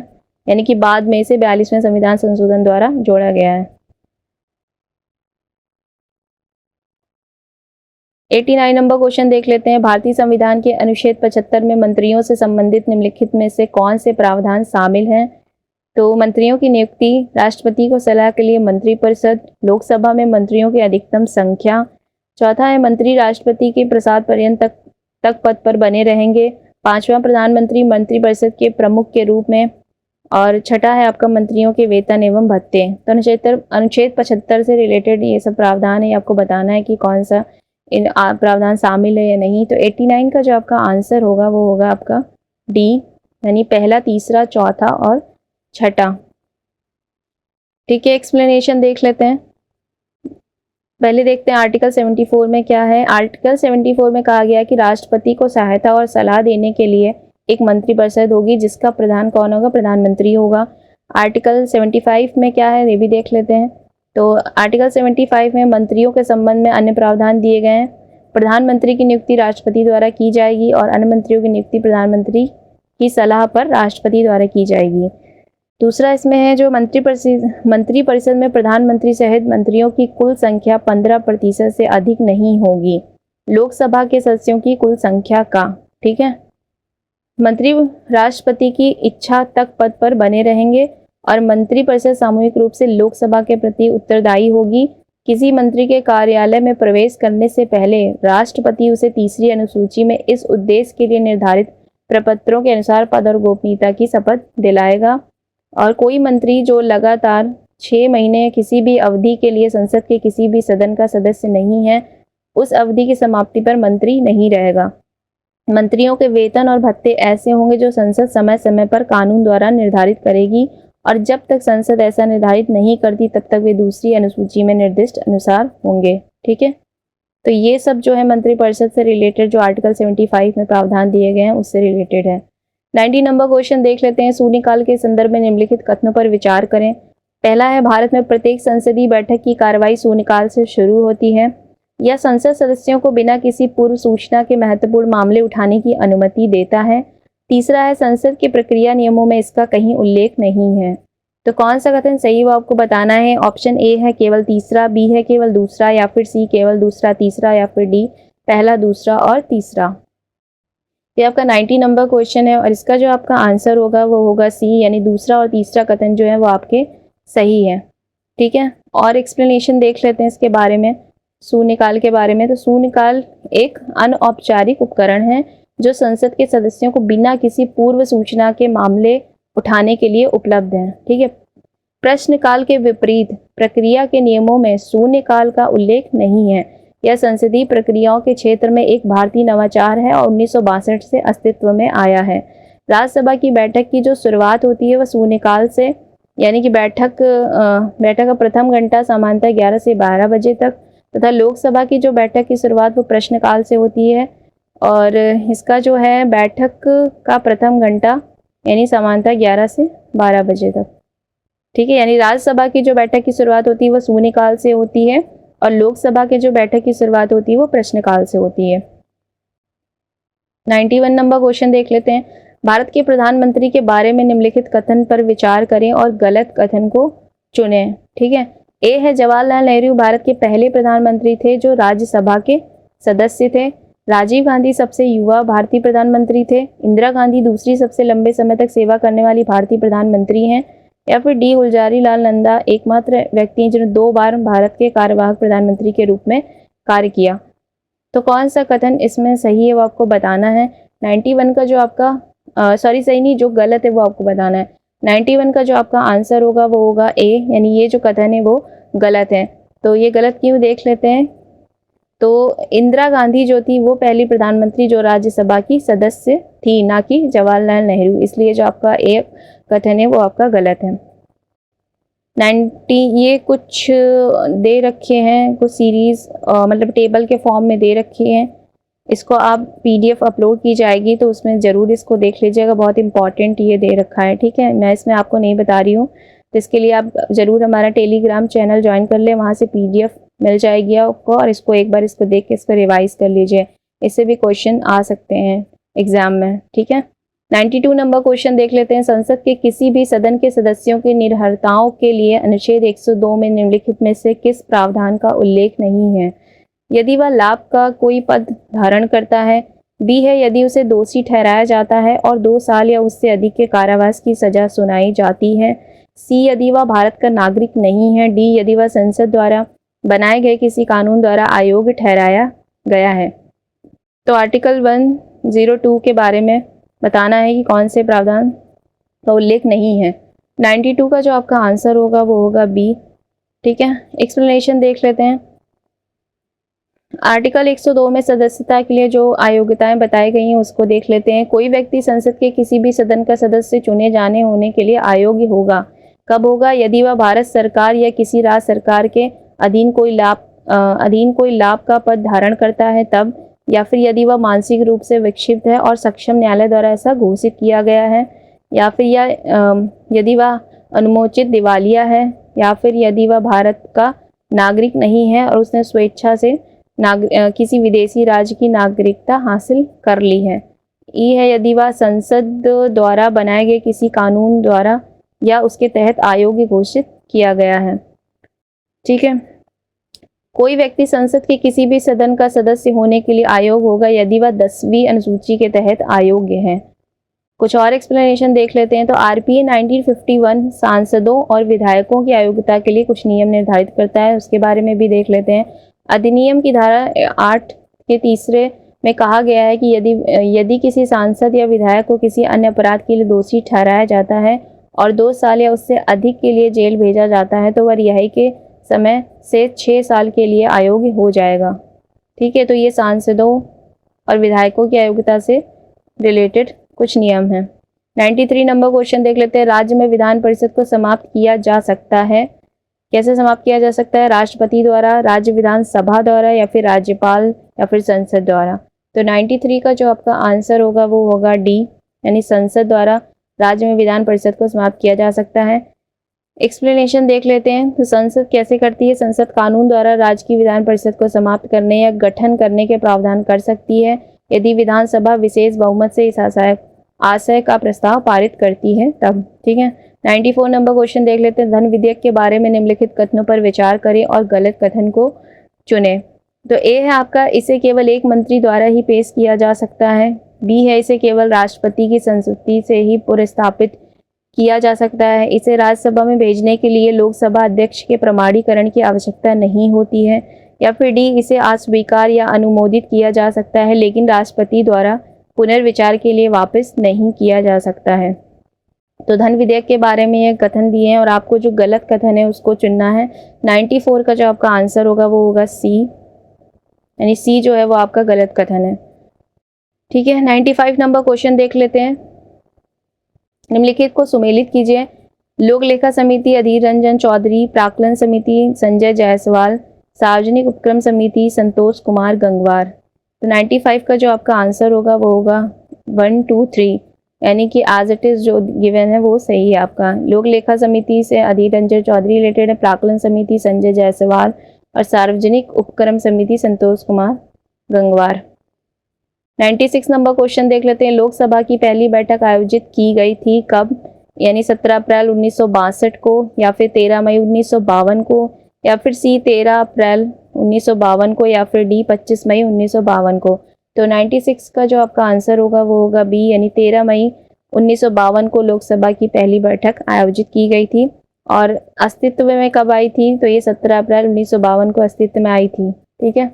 यानी कि बाद में इसे 42वें संविधान संशोधन द्वारा जोड़ा गया है। 89 नंबर क्वेश्चन देख लेते हैं। भारतीय संविधान के अनुच्छेद 75 में मंत्रियों से संबंधित निम्नलिखित में से कौन से प्रावधान शामिल हैं। तो मंत्रियों की नियुक्ति, राष्ट्रपति को सलाह के लिए मंत्रिपरिषद, लोकसभा में मंत्रियों की अधिकतम संख्या, चौथा है मंत्री राष्ट्रपति के प्रसाद पर्यंत तक पद पर बने रहेंगे, पांचवा प्रधानमंत्री मंत्रिपरिषद के प्रमुख के रूप में, और छठा है आपका मंत्रियों के वेतन एवं भत्ते। तो अनुच्छेद 75 से रिलेटेड ये सब प्रावधान है, आपको बताना है कि कौन सा इन प्रावधान शामिल है या नहीं। तो 89 का जो आपका आंसर होगा वो होगा आपका डी, यानी पहला, तीसरा, चौथा और छठा। ठीक है, एक्सप्लेनेशन देख लेते हैं। पहले देखते हैं आर्टिकल 74 में क्या है। आर्टिकल 74 में कहा गया कि राष्ट्रपति को सहायता और सलाह देने के लिए एक मंत्रिपरिषद होगी, जिसका प्रधान कौन होगा, प्रधानमंत्री होगा। आर्टिकल 75 में क्या है ये भी देख लेते हैं। तो आर्टिकल 75 में मंत्रियों के संबंध में अन्य प्रावधान दिए गए हैं। प्रधानमंत्री की नियुक्ति राष्ट्रपति द्वारा की जाएगी और अन्य मंत्रियों की नियुक्ति प्रधानमंत्री की सलाह पर राष्ट्रपति द्वारा की जाएगी। दूसरा इसमें है जो मंत्रिपरिषद में प्रधानमंत्री सहित मंत्रियों की कुल संख्या 15% से अधिक नहीं होगी लोकसभा के सदस्यों की कुल संख्या का। ठीक है, मंत्री राष्ट्रपति की इच्छा तक पद पर बने रहेंगे और मंत्रिपरिषद सामूहिक रूप से लोकसभा के प्रति उत्तरदायी होगी। किसी मंत्री के कार्यालय में प्रवेश करने से पहले राष्ट्रपति उसे तीसरी अनुसूची में इस उद्देश्य के लिए निर्धारित प्रपत्रों के अनुसार पद और गोपनीयता की शपथ दिलाएगा। और कोई मंत्री जो लगातार 6 महीने किसी भी अवधि के लिए संसद के किसी भी सदन का सदस्य नहीं है, उस अवधि की समाप्ति पर मंत्री नहीं रहेगा। मंत्रियों के वेतन और भत्ते ऐसे होंगे जो संसद समय समय पर कानून द्वारा निर्धारित करेगी, और जब तक संसद ऐसा निर्धारित नहीं करती तब तक वे दूसरी अनुसूची में निर्दिष्ट अनुसार होंगे। ठीक है, तो ये सब जो है मंत्रिपरिषद से रिलेटेड जो आर्टिकल 75 में प्रावधान दिए गए हैं उससे रिलेटेड है। 90 नंबर क्वेश्चन देख लेते हैं। शून्यकाल के संदर्भ में निम्नलिखित कथनों पर विचार करें। पहला है, भारत में प्रत्येक संसदीय बैठक की कार्रवाई शून्यकाल से शुरू होती है। यह संसद सदस्यों को बिना किसी पूर्व सूचना के महत्वपूर्ण मामले उठाने की अनुमति देता है। तीसरा है, संसद के प्रक्रिया नियमों में इसका कहीं उल्लेख नहीं है। तो कौन सा कथन सही वो आपको बताना है। ऑप्शन ए है केवल तीसरा, बी है केवल दूसरा, या फिर सी केवल दूसरा तीसरा, या फिर डी पहला दूसरा और तीसरा। ये आपका 90 नंबर क्वेश्चन है और इसका जो आपका आंसर होगा वो होगा सी, यानी दूसरा और तीसरा कथन जो है वो आपके सही है। ठीक है, और एक्सप्लेनेशन देख लेते हैं इसके बारे में, शून्यकाल के बारे में। तो शून्यकाल एक अनौपचारिक उपकरण है जो संसद के सदस्यों को बिना किसी पूर्व सूचना के मामले उठाने के लिए उपलब्ध है। ठीक है, प्रश्नकाल के विपरीत प्रक्रिया के नियमों में शून्यकाल का उल्लेख नहीं है। यह संसदीय प्रक्रियाओं के क्षेत्र में एक भारतीय नवाचार है और 1962 से अस्तित्व में आया है। राज्यसभा की बैठक की जो शुरुआत होती है वह शून्यकाल से, यानी कि बैठक का प्रथम घंटा सामान्यतः 11 से 12 बजे तक, तथा लोकसभा की जो बैठक की शुरुआत वो प्रश्नकाल से होती है और इसका जो है बैठक का प्रथम घंटा यानी सामान्यतः 11 से 12 बजे तक। ठीक है, यानी राज्यसभा की जो बैठक की शुरुआत होती है वो शून्यकाल से होती है और लोकसभा के जो बैठक की शुरुआत होती है वो प्रश्नकाल से होती है। 91 नंबर क्वेश्चन देख लेते हैं। भारत के प्रधानमंत्री के बारे में निम्नलिखित कथन पर विचार करें और गलत कथन को चुनें। ठीक है, ए है, जवाहरलाल नेहरू भारत के पहले प्रधानमंत्री थे जो राज्यसभा के सदस्य थे। राजीव गांधी सबसे युवा भारतीय प्रधानमंत्री थे। इंदिरा गांधी दूसरी सबसे लंबे समय तक सेवा करने वाली भारतीय प्रधानमंत्री हैं। या फिर डी, गुलजारी लाल नंदा एकमात्र व्यक्ति हैं जिन्होंने 2 बार भारत के कार्यवाहक प्रधानमंत्री के रूप में कार्य किया। तो कौन सा कथन इसमें सही है वो आपको बताना है। 91 का जो आपका सही नहीं, जो गलत है वो आपको बताना है। 91 का जो आपका आंसर होगा वो होगा ए, यानी ये जो कथन है वो गलत है। तो ये गलत क्यों देख लेते हैं। तो इंदिरा गांधी जो थी वो पहली प्रधानमंत्री जो राज्यसभा की सदस्य थी, ना कि जवाहरलाल नेहरू, इसलिए जो आपका ए कथन है वो आपका गलत है। 90 ये कुछ दे रखे हैं, कुछ सीरीज मतलब टेबल के फॉर्म में दे रखे हैं। इसको आप PDF अपलोड की जाएगी तो उसमें ज़रूर इसको देख लीजिएगा, बहुत इंपॉर्टेंट ये दे रखा है। ठीक है, मैं इसमें आपको नहीं बता रही हूँ, तो इसके लिए आप ज़रूर हमारा टेलीग्राम चैनल ज्वाइन कर लें, वहाँ से PDF मिल जाएगी आपको और इसको एक बार इसको देख के इसको रिवाइज कर लीजिए, इससे भी क्वेश्चन आ सकते हैं एग्जाम में। ठीक है, 92 नंबर क्वेश्चन देख लेते हैं। संसद के किसी भी सदन के सदस्यों की निर्भरताओं के लिए अनुच्छेद 102 में निम्नलिखित में से किस प्रावधान का उल्लेख नहीं है। यदि वह लाभ का कोई पद धारण करता है। बी है, यदि उसे दोषी ठहराया जाता है और 2 साल या उससे अधिक के कारावास की सजा सुनाई जाती है। सी, यदि वह भारत का नागरिक नहीं है। डी, यदि वह संसद द्वारा बनाए गए किसी कानून द्वारा अयोग्य ठहराया गया है। तो आर्टिकल 102 के बारे में बताना है कि कौन से प्रावधान का उल्लेख नहीं है। 92 का जो आपका आंसर होगा वो होगा बी। ठीक है, एक्सप्लेनेशन देख लेते हैं। आर्टिकल 102 में सदस्यता के लिए जो अयोग्यताएं बताई गई हैं उसको देख लेते हैं। कोई व्यक्ति संसद के किसी भी सदन का सदस्य चुने जाने होने के लिए अयोग्य होगा। कब होगा? यदि वह भारत सरकार या किसी राज्य सरकार के अधीन कोई लाभ का पद धारण करता है तब, या फिर यदि वह मानसिक रूप से विक्षिप्त है और सक्षम न्यायालय द्वारा ऐसा घोषित किया गया है, या फिर यदि वह अनुमोचित दिवालिया है, या फिर यदि वह भारत का नागरिक नहीं है और उसने स्वेच्छा से किसी विदेशी राज्य की नागरिकता हासिल कर ली है। ई है, यदि वह संसद द्वारा बनाए गए किसी कानून द्वारा या उसके तहत अयोग्य घोषित किया गया है। ठीक है, कोई व्यक्ति संसद के किसी भी सदन का सदस्य होने के लिए अयोग्य होगा यदि वह 10वीं अनुसूची के तहत अयोग्य है। कुछ और एक्सप्लेनेशन देख लेते हैं। तो RPA 1951 सांसदों और विधायकों की अयोग्यता के लिए कुछ नियम निर्धारित करता है, उसके बारे में भी देख लेते हैं। अधिनियम की धारा 8 के तीसरे में कहा गया है कि यदि किसी सांसद या विधायक को किसी अन्य अपराध के लिए दोषी ठहराया जाता है और 2 साल या उससे अधिक के लिए जेल भेजा जाता है तो वह रिहाई के समय से 6 साल के लिए अयोग्य हो जाएगा। ठीक है, तो ये सांसदों और विधायकों की अयोग्यता से रिलेटेड कुछ नियम हैं। 93 नंबर क्वेश्चन देख लेते हैं। राज्य में विधान परिषद को समाप्त किया जा सकता है। कैसे समाप्त किया जा सकता है? राष्ट्रपति द्वारा, राज्य विधानसभा द्वारा, या फिर राज्यपाल, या फिर संसद द्वारा। तो 93 का जो आपका आंसर होगा वो होगा डी, यानी संसद द्वारा राज्य में विधान परिषद को समाप्त किया जा सकता है। एक्सप्लेनेशन देख लेते हैं। तो संसद कैसे करती है? संसद कानून द्वारा राज्य की विधान परिषद को समाप्त करने या गठन करने के प्रावधान कर सकती है यदि विधानसभा विशेष बहुमत से इस आशय का प्रस्ताव पारित करती है तब। ठीक है। 94 नंबर क्वेश्चन देख लेते हैं। धन विधेयक के बारे में निम्नलिखित कथनों पर विचार करें और गलत कथन को चुने। तो ए है आपका, इसे केवल एक मंत्री द्वारा ही पेश किया जा सकता है। बी है, इसे केवल राष्ट्रपति की संस्तुति से ही पुरस्तापित किया जा सकता है। इसे राज्यसभा में भेजने के लिए लोकसभा अध्यक्ष के प्रमाणीकरण की आवश्यकता नहीं होती है। या फिर डी, इसे अस्वीकार या अनुमोदित किया जा सकता है लेकिन राष्ट्रपति द्वारा पुनर्विचार के लिए वापस नहीं किया जा सकता है। तो धन विधेयक के बारे में ये कथन दिए हैं और आपको जो गलत कथन है उसको चुनना है। 94 का जो आपका आंसर होगा वो होगा सी, यानी सी जो है वो आपका गलत कथन है। ठीक है। 95 नंबर क्वेश्चन देख लेते हैं। निम्नलिखित को सुमेलित कीजिए। लोक लेखा समिति अधीर रंजन चौधरी, प्राक्कलन समिति संजय जायसवाल, सार्वजनिक उपक्रम समिति संतोष कुमार गंगवार। तो 95 का जो आपका आंसर होगा वो होगा 1 2 3, यानी कि एज इट इज जो गिवन है वो सही है आपका। लोक लेखा समिति से अधीर रंजन चौधरी रिलेटेड है, प्राक्कलन समिति संजय जायसवाल और सार्वजनिक उपक्रम समिति संतोष कुमार गंगवार। 96 नंबर क्वेश्चन देख लेते हैं। लोकसभा की पहली बैठक आयोजित की गई थी कब? यानी 17 अप्रैल 1962 को, या फिर 13 मई 1952 को, या फिर सी 13 अप्रैल 1952 को, या फिर डी 25 मई 1952 को। तो 96 का जो आपका आंसर होगा वो होगा बी, यानी 13 मई 1952 को लोकसभा की पहली बैठक आयोजित की गई थी। और अस्तित्व में कब आई थी? तो ये 17 अप्रैल 1952 को अस्तित्व में आई थी। ठीक है।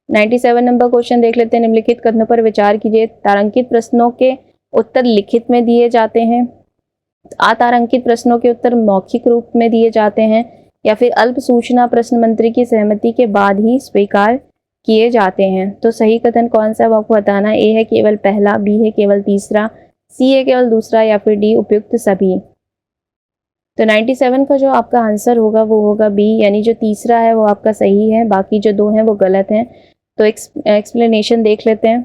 97 नंबर क्वेश्चन देख लेते हैं। निम्नलिखित कथनों पर विचार कीजिए। तारांकित प्रश्नों के उत्तर लिखित में दिए जाते हैं, अतारांकित प्रश्नों के उत्तर मौखिक रूप में दिए जाते हैं, या फिर अल्प सूचना प्रश्न मंत्री की सहमति के बाद ही स्वीकार किए जाते हैं। तो सही कथन कौन सा है वो आपको बताना है। ए है केवल पहला, बी है केवल तीसरा, सी है केवल दूसरा, या फिर डी उपयुक्त सभी। तो 97 का जो आपका आंसर होगा वो होगा बी, यानी जो तीसरा है वो आपका सही है, बाकी जो दो हैं वो गलत हैं। तो एक्सप्लेनेशन देख लेते हैं।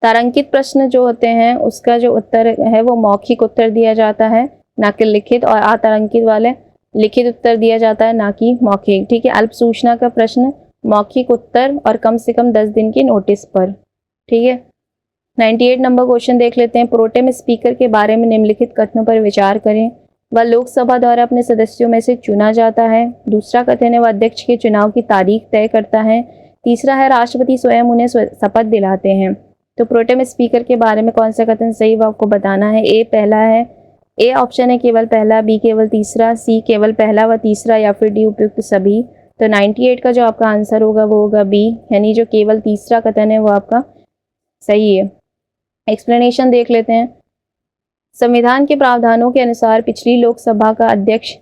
तारांकित प्रश्न जो होते हैं उसका जो उत्तर है वो मौखिक उत्तर दिया जाता है, ना कि लिखित, और अतारांकित वाले लिखित उत्तर दिया जाता है, ना कि मौखिक। ठीक है। अल्प सूचना का प्रश्न मौखिक उत्तर और कम से कम 10 दिन के नोटिस पर। ठीक है। 98 नंबर क्वेश्चन देख लेते हैं। प्रोटेम स्पीकर के बारे में निम्नलिखित कथनों पर विचार करें। वह लोकसभा द्वारा अपने सदस्यों में से चुना जाता है। दूसरा कथन है वह अध्यक्ष के चुनाव की तारीख तय करता है। तीसरा है राष्ट्रपति स्वयं उन्हें शपथ दिलाते हैं। तो प्रोटेम स्पीकर के बारे में कौन सा कथन सही वो आपको बताना है। ए पहला है, ए ऑप्शन है केवल पहला, बी केवल तीसरा, सी केवल पहला व तीसरा, या फिर डी उपयुक्त सभी। तो 98 का जो आपका आंसर होगा वो होगा बी, यानी जो केवल तीसरा कथन है वो आपका सही है। एक्सप्लेनेशन देख लेते हैं। संविधान के प्रावधानों के अनुसार पिछली लोकसभा का अध्यक्ष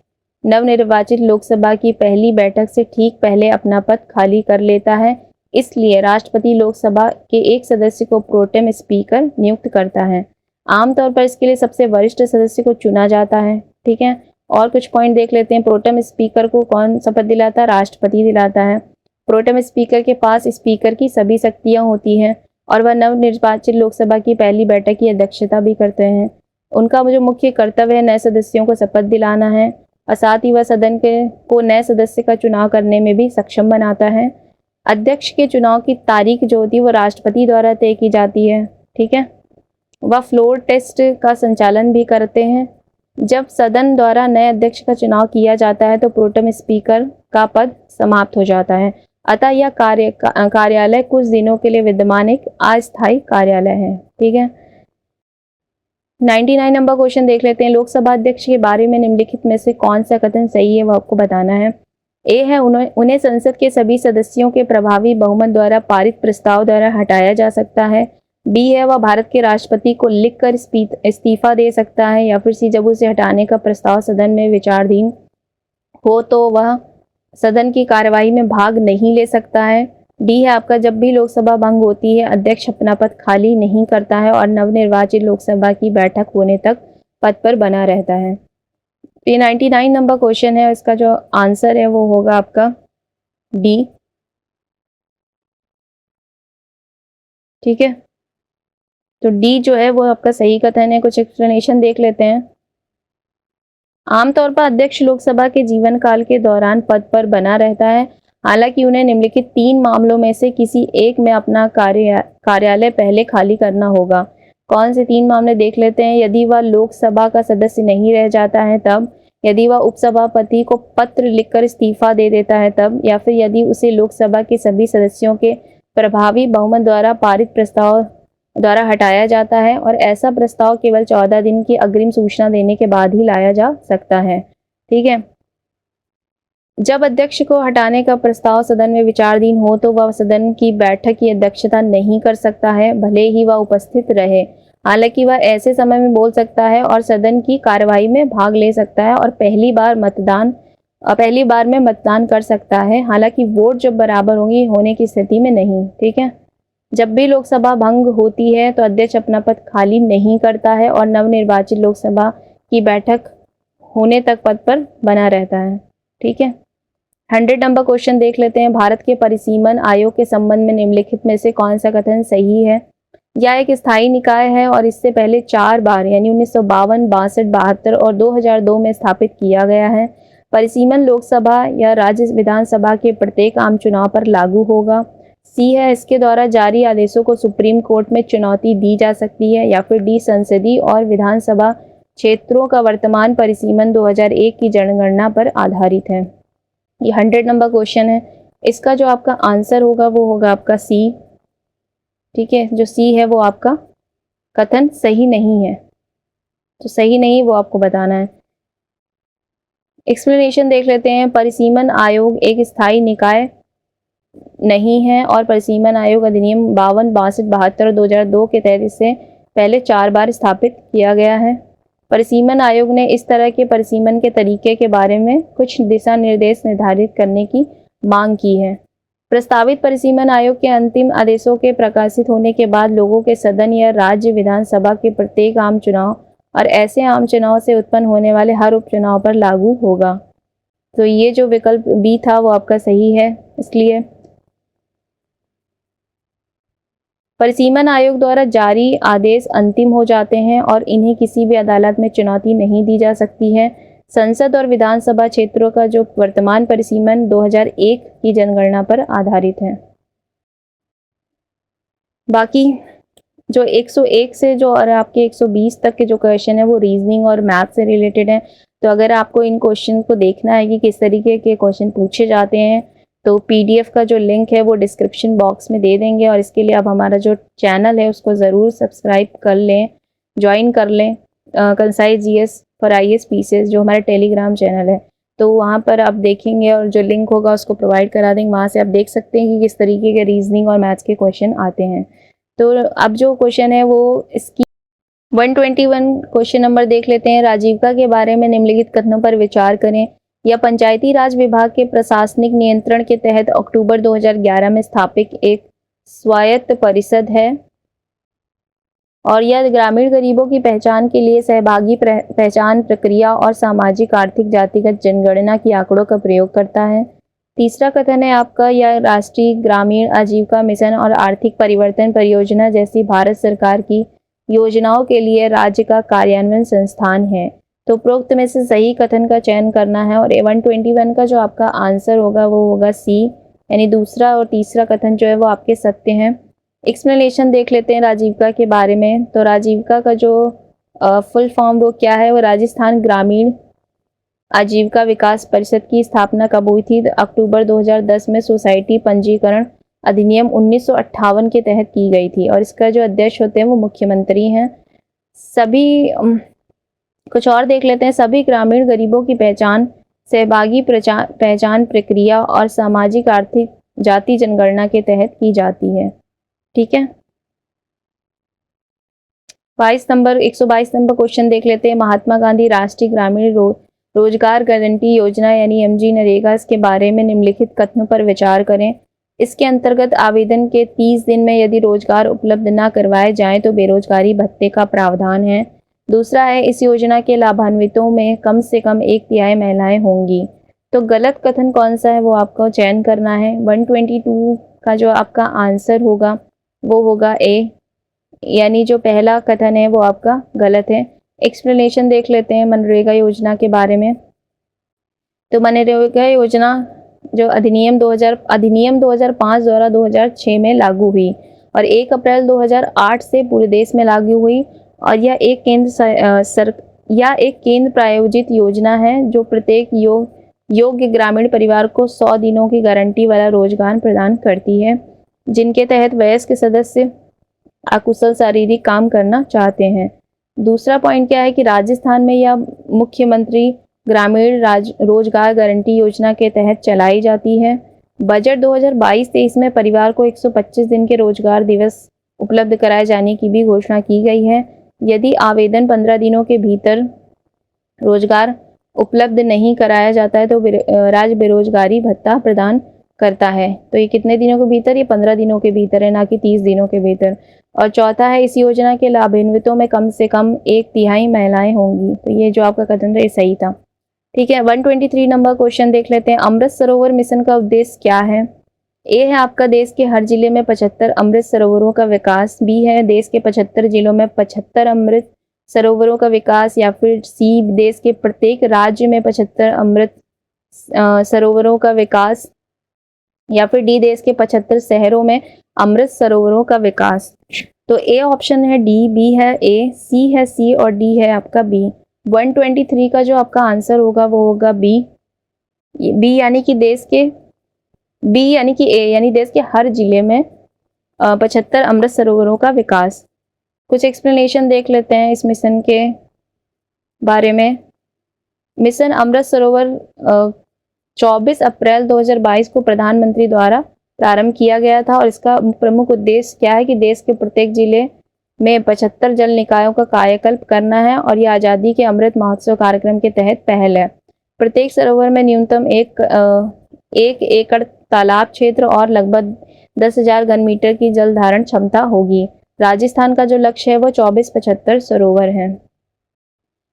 नवनिर्वाचित लोकसभा की पहली बैठक से ठीक पहले अपना पद खाली कर लेता है। इसलिए राष्ट्रपति लोकसभा के एक सदस्य को प्रोटेम स्पीकर नियुक्त करता है। आमतौर पर इसके लिए सबसे वरिष्ठ सदस्य को चुना जाता है। ठीक है। और कुछ पॉइंट देख लेते हैं। प्रोटेम स्पीकर को कौन शपथ दिलाता है? राष्ट्रपति दिलाता है। प्रोटेम स्पीकर के पास स्पीकर की सभी शक्तियां होती हैं और वह नवनिर्वाचित लोकसभा की पहली बैठक की अध्यक्षता भी करते हैं। उनका जो मुख्य कर्तव्य है नए सदस्यों को शपथ दिलाना है, और साथ ही वह सदन को नए सदस्य का चुनाव करने में भी सक्षम बनाता है। अध्यक्ष के चुनाव की तारीख जो होती है वो राष्ट्रपति द्वारा तय की जाती है। ठीक है। वह फ्लोर टेस्ट का संचालन भी करते हैं। जब सदन द्वारा नए अध्यक्ष का चुनाव किया जाता है तो प्रोटेम स्पीकर का पद समाप्त हो जाता है। अतः यह कार्यालय कुछ दिनों के लिए विद्यमान एक अस्थायी कार्यालय है। ठीक है। 99 नंबर क्वेश्चन देख लेते हैं। लोकसभा अध्यक्ष के बारे में निम्नलिखित में से कौन सा कथन सही है वो आपको बताना है। ए है उन्हें संसद के सभी सदस्यों के प्रभावी बहुमत द्वारा पारित प्रस्ताव द्वारा हटाया जा सकता है। बी है वह भारत के राष्ट्रपति को लिखकर इस्तीफा दे सकता है। या फिर सी, जब उसे हटाने का प्रस्ताव सदन में विचाराधीन हो तो वह सदन की कार्यवाही में भाग नहीं ले सकता है। डी है आपका, जब भी लोकसभा भंग होती है अध्यक्ष अपना पद खाली नहीं करता है और नवनिर्वाचित लोकसभा की बैठक होने तक पद पर बना रहता है। ये 99 नंबर क्वेश्चन है, इसका जो आंसर है वो होगा आपका डी। ठीक है। तो डी जो है वो आपका सही कथन है। कुछ एक्सप्लेनेशन देख लेते हैं। आमतौर पर अध्यक्ष लोकसभा के जीवन काल के दौरान पद पर बना रहता है, हालांकि उन्हें निम्नलिखित 3 मामलों में से किसी एक में अपना कार्यालय पहले खाली करना होगा। कौन से 3 मामले देख लेते हैं। यदि वह लोकसभा का सदस्य नहीं रह जाता है तब, यदि वह उपसभापति को पत्र लिखकर इस्तीफा दे देता है तब, या फिर यदि उसे लोकसभा के सभी सदस्यों के प्रभावी बहुमत द्वारा पारित प्रस्ताव द्वारा हटाया जाता है, और ऐसा प्रस्ताव केवल 14 दिन की अग्रिम सूचना देने के बाद ही लाया जा सकता है। ठीक है। जब अध्यक्ष को हटाने का प्रस्ताव सदन में विचाराधीन हो तो वह सदन की बैठक की अध्यक्षता नहीं कर सकता है, भले ही वह उपस्थित रहे। हालांकि वह ऐसे समय में बोल सकता है और सदन की कार्यवाही में भाग ले सकता है और पहली बार में मतदान कर सकता है, हालांकि वोट जब बराबर होने की स्थिति में नहीं। ठीक है। जब भी लोकसभा भंग होती है तो अध्यक्ष अपना पद खाली नहीं करता है और नवनिर्वाचित लोकसभा की बैठक होने तक पद पर बना रहता है। ठीक है। 100 नंबर क्वेश्चन देख लेते हैं। भारत के परिसीमन आयोग के संबंध में निम्नलिखित में से कौन सा कथन सही है। यह एक स्थायी निकाय है और इससे पहले 4 बार यानी 1952, 62, 72 और 2002 में स्थापित किया गया है। परिसीमन लोकसभा या राज्य विधानसभा के प्रत्येक आम चुनाव पर लागू होगा। सी है, इसके द्वारा जारी आदेशों को सुप्रीम कोर्ट में चुनौती दी जा सकती है। या फिर डी, संसदीय और विधानसभा क्षेत्रों का वर्तमान परिसीमन 2001 की जनगणना पर आधारित है। ये 100 नंबर क्वेश्चन है। इसका जो आपका आंसर होगा वो होगा आपका सी। ठीक है। जो सी है वो आपका कथन सही नहीं है, तो सही नहीं वो आपको बताना है। एक्सप्लेनेशन देख लेते हैं। परिसीमन आयोग एक स्थायी निकाय नहीं है और परिसीमन आयोग अधिनियम 52, 62, 72 और 2002 के तहत इसे पहले 4 बार स्थापित किया गया है। परिसीमन आयोग ने इस तरह के परिसीमन के तरीके के बारे में कुछ दिशा निर्देश निर्धारित करने की मांग की है। प्रस्तावित परिसीमन आयोग के अंतिम आदेशों के प्रकाशित होने के बाद लोगों के सदन या राज्य विधानसभा के प्रत्येक आम चुनाव और ऐसे आम चुनाव से उत्पन्न होने वाले हर उपचुनाव पर लागू होगा। तो ये जो विकल्प बी था वो आपका सही है। इसलिए परिसीमन आयोग द्वारा जारी आदेश अंतिम हो जाते हैं और इन्हें किसी भी अदालत में चुनौती नहीं दी जा सकती है। संसद और विधानसभा क्षेत्रों का जो वर्तमान परिसीमन 2001 की जनगणना पर आधारित है। बाकी जो 101 से जो और आपके 120 तक के जो क्वेश्चन है वो रीजनिंग और मैथ से रिलेटेड है। तो अगर आपको इन क्वेश्चन को देखना है कि किस तरीके के क्वेश्चन पूछे जाते हैं तो पीडीएफ का जो लिंक है वो डिस्क्रिप्शन बॉक्स में दे देंगे, और इसके लिए आप हमारा जो चैनल है उसको ज़रूर सब्सक्राइब कर लें, ज्वाइन कर लें। Concise GS for IAS PCS जो हमारा टेलीग्राम चैनल है, तो वहाँ पर आप देखेंगे और जो लिंक होगा उसको प्रोवाइड करा देंगे। वहाँ से आप देख सकते हैं कि किस तरीके के रीजनिंग और मैथ्स के क्वेश्चन आते हैं। तो अब जो क्वेश्चन है वो इसकी 121 क्वेश्चन नंबर देख लेते हैं। राजीविका के बारे में निम्नलिखित कथनों पर विचार करें। यह पंचायती राज विभाग के प्रशासनिक नियंत्रण के तहत अक्टूबर 2011 में स्थापित एक स्वायत्त परिषद है और यह ग्रामीण गरीबों की पहचान के लिए सहभागी पहचान प्रक्रिया और सामाजिक आर्थिक जातिगत जनगणना की आंकड़ों का प्रयोग करता है। तीसरा कथन है आपका, यह राष्ट्रीय ग्रामीण आजीविका मिशन और आर्थिक परिवर्तन परियोजना जैसी भारत सरकार की योजनाओं के लिए राज्य का कार्यान्वयन संस्थान है। तो उपरोक्त में से सही कथन का चयन करना है और 121 का जो आपका आंसर होगा वो होगा सी, यानी दूसरा और तीसरा कथन जो है वो आपके सत्य हैं। एक्सप्लेनेशन देख लेते हैं राजीविका के बारे में। तो राजीविका का जो फुल फॉर्म वो क्या है, वो राजस्थान ग्रामीण आजीविका विकास परिषद की स्थापना कब हुई थी? अक्टूबर 2010 में सोसाइटी पंजीकरण अधिनियम 1958 के तहत की गई थी और इसका जो अध्यक्ष होते हैं वो मुख्यमंत्री हैं। सभी कुछ और देख लेते हैं। सभी ग्रामीण गरीबों की पहचान सहभागी पहचान प्रक्रिया और सामाजिक आर्थिक जाति जनगणना के तहत की जाती है। ठीक है। 122 नंबर क्वेश्चन देख लेते हैं। महात्मा गांधी राष्ट्रीय ग्रामीण रोजगार गारंटी योजना यानी एमजी नरेगा के बारे में निम्नलिखित कथनों पर विचार करें। इसके अंतर्गत आवेदन के 30 दिन में यदि रोजगार उपलब्ध न करवाए जाएं तो बेरोजगारी भत्ते का प्रावधान है। दूसरा है, इस योजना के लाभान्वितों में कम से कम 1/3 महिलाएं होंगी। तो गलत कथन कौन सा है वो आपको चयन करना है। 122 का जो आपका आंसर होगा वो होगा ए, यानी जो पहला कथन है वो आपका गलत है। एक्सप्लेनेशन देख लेते हैं मनरेगा योजना के बारे में। तो मनरेगा योजना जो अधिनियम 2005 द्वारा 2006 में लागू हुई और 1 अप्रैल 2008 से पूरे देश में लागू हुई। और यह एक केंद्र प्रायोजित योजना है जो प्रत्येक योग्य ग्रामीण परिवार को 100 दिनों की गारंटी वाला रोजगार प्रदान करती है, जिनके तहत वयस्क सदस्य अकुशल शारीरिक काम करना चाहते हैं। दूसरा पॉइंट क्या है कि राजस्थान में यह मुख्यमंत्री ग्रामीण रोजगार गारंटी योजना के तहत चलाई जाती है। बजट 2022-23 में परिवार को 125 दिन के रोजगार दिवस उपलब्ध कराए जाने की भी घोषणा की गई है। यदि आवेदन 15 दिनों के भीतर रोजगार उपलब्ध नहीं कराया जाता है तो राज्य बेरोजगारी भत्ता प्रदान करता है। तो ये कितने दिनों के भीतर? ये 15 दिनों के भीतर है, ना कि 30 दिनों के भीतर। और चौथा है, इस योजना के लाभान्वितों में कम से कम 1/3 महिलाएं होंगी। तो ये जो आपका कथन था ये सही था। ठीक है, 123 नंबर क्वेश्चन देख लेते हैं। अमृत सरोवर मिशन का उद्देश्य क्या है? ए है आपका देश के हर जिले में 75 अमृत सरोवरों का विकास। बी है देश के 75 जिलों में 75 अमृत सरोवरों का विकास। या फिर सी देश के प्रत्येक राज्य में 75 अमृत सरोवरों का विकास। या फिर डी देश के 75 शहरों में अमृत सरोवरों का विकास। तो ए ऑप्शन है डी, बी है ए, सी है सी और डी है आपका बी। 123 का जो आपका आंसर होगा वो होगा बी। बी यानी कि ए यानी देश के हर जिले में 75 अमृत सरोवरों का विकास। कुछ एक्सप्लेनेशन देख लेते हैं इस मिशन के बारे में। मिशन अमृत सरोवर 24 अप्रैल 2022 को प्रधानमंत्री द्वारा प्रारंभ किया गया था और इसका प्रमुख उद्देश्य क्या है कि देश के प्रत्येक जिले में 75 जल निकायों का कायाकल्प करना है और यह आज़ादी के अमृत महोत्सव कार्यक्रम के तहत पहल है। प्रत्येक सरोवर में न्यूनतम एक एकड़ तालाब क्षेत्र और लगभग 10,000 घन मीटर की जल धारण क्षमता होगी। राजस्थान का जो लक्ष्य है वो 24-75 सरोवर है।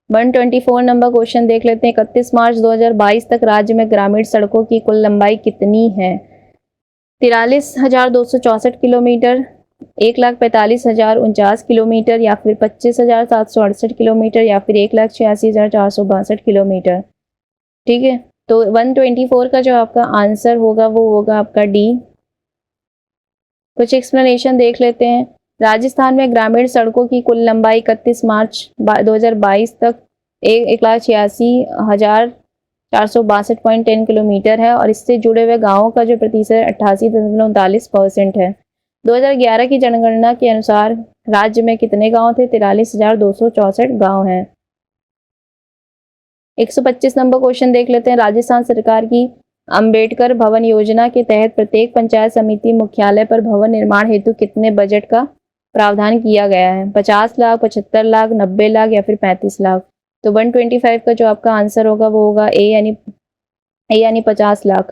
124 नंबर क्वेश्चन देख लेते हैं। 31 मार्च 2022 तक राज्य में ग्रामीण सड़कों की कुल लंबाई कितनी है? 43,264 किलोमीटर, 1,45,049 किलोमीटर, या फिर 25,768 किलोमीटर, या फिर 1,86,462 किलोमीटर। ठीक है, तो 124 का जो आपका आंसर होगा वो होगा आपका डी। कुछ एक्सप्लेनेशन देख लेते हैं। राजस्थान में ग्रामीण सड़कों की कुल लंबाई 31 मार्च 2022 तक 1,86,462.10 किलोमीटर है और इससे जुड़े हुए गांवों का जो प्रतिशत 88.39% है। 2011 की जनगणना के अनुसार राज्य में कितने गांव थे? 43,264 गांव हैं। 125 नंबर क्वेश्चन देख लेते हैं। राजस्थान सरकार की अंबेडकर भवन योजना के तहत प्रत्येक पंचायत समिति मुख्यालय पर भवन निर्माण हेतु कितने बजट का प्रावधान किया गया है? 50 लाख, 75 लाख, 90 लाख या फिर 35 लाख। तो 125 का जो आपका आंसर होगा वो होगा ए यानी 50 लाख।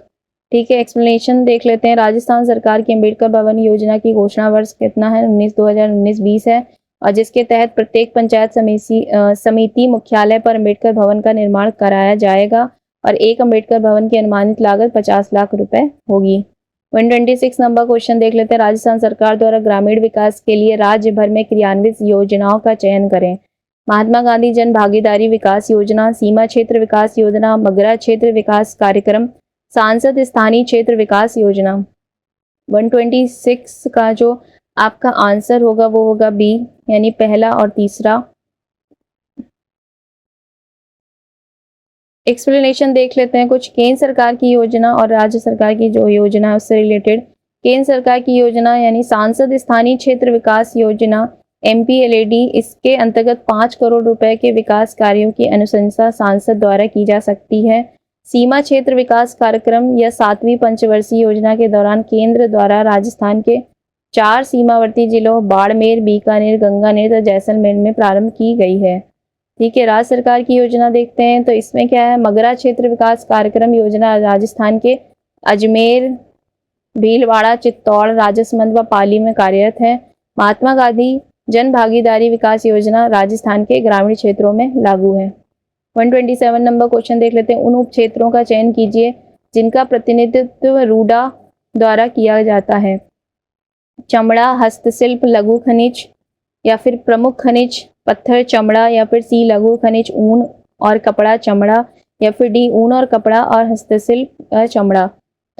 ठीक है, एक्सप्लेनेशन देख लेते हैं। राजस्थान सरकार की अंबेडकर भवन योजना की घोषणा वर्ष कितना है? 2019-20 है और जिसके तहत प्रत्येक पंचायत समिति मुख्यालय पर अंबेडकर भवन का निर्माण कराया जाएगा और एक अंबेडकर भवन की अनुमानित लागत 50 लाख रुपए होगी। 126 नंबर क्वेश्चन देख लेते हैं। राजस्थान सरकार द्वारा ग्रामीण विकास के लिए राज्य भर में क्रियान्वित योजनाओं का चयन करें। महात्मा गांधी जन भागीदारी विकास योजना, सीमा क्षेत्र विकास योजना, मगरा क्षेत्र विकास कार्यक्रम, सांसद स्थानीय क्षेत्र विकास योजना। 126 का जो आपका आंसर होगा वो होगा बी यानी पहला और तीसरा। एक्सप्लेनेशन देख लेते हैं कुछ। केंद्र सरकार की योजना और राज्य सरकार की जो योजना है उससे रिलेटेड। केंद्र सरकार की योजना यानी सांसद स्थानीय क्षेत्र विकास योजना MPLAD, इसके अंतर्गत 5 करोड़ रुपए के विकास कार्यों की अनुशंसा सांसद द्वारा की जा सकती है। सीमा क्षेत्र विकास कार्यक्रम या 7वीं पंचवर्षीय योजना के दौरान केंद्र द्वारा राजस्थान के 4 सीमावर्ती जिलों बाड़मेर, बीकानेर, गंगानेर तथा जैसलमेर में प्रारंभ की गई है। ठीक है, राज्य सरकार की योजना देखते हैं तो इसमें क्या है? मगरा क्षेत्र विकास कार्यक्रम योजना राजस्थान के अजमेर, भीलवाड़ा, चित्तौड़, राजसमंद व पाली में कार्यरत है। महात्मा गांधी जन भागीदारी विकास योजना राजस्थान के ग्रामीण क्षेत्रों में लागू है। 127 नंबर क्वेश्चन देख लेते हैं। उन उप क्षेत्रों का चयन कीजिए जिनका प्रतिनिधित्व रूडा द्वारा किया जाता है। चमड़ा, हस्तशिल्प, लघु खनिज, या फिर प्रमुख खनिज पत्थर चमड़ा, या फिर सी लघु खनिज ऊन और कपड़ा चमड़ा, या फिर डी ऊन और कपड़ा और हस्तशिल्प चमड़ा।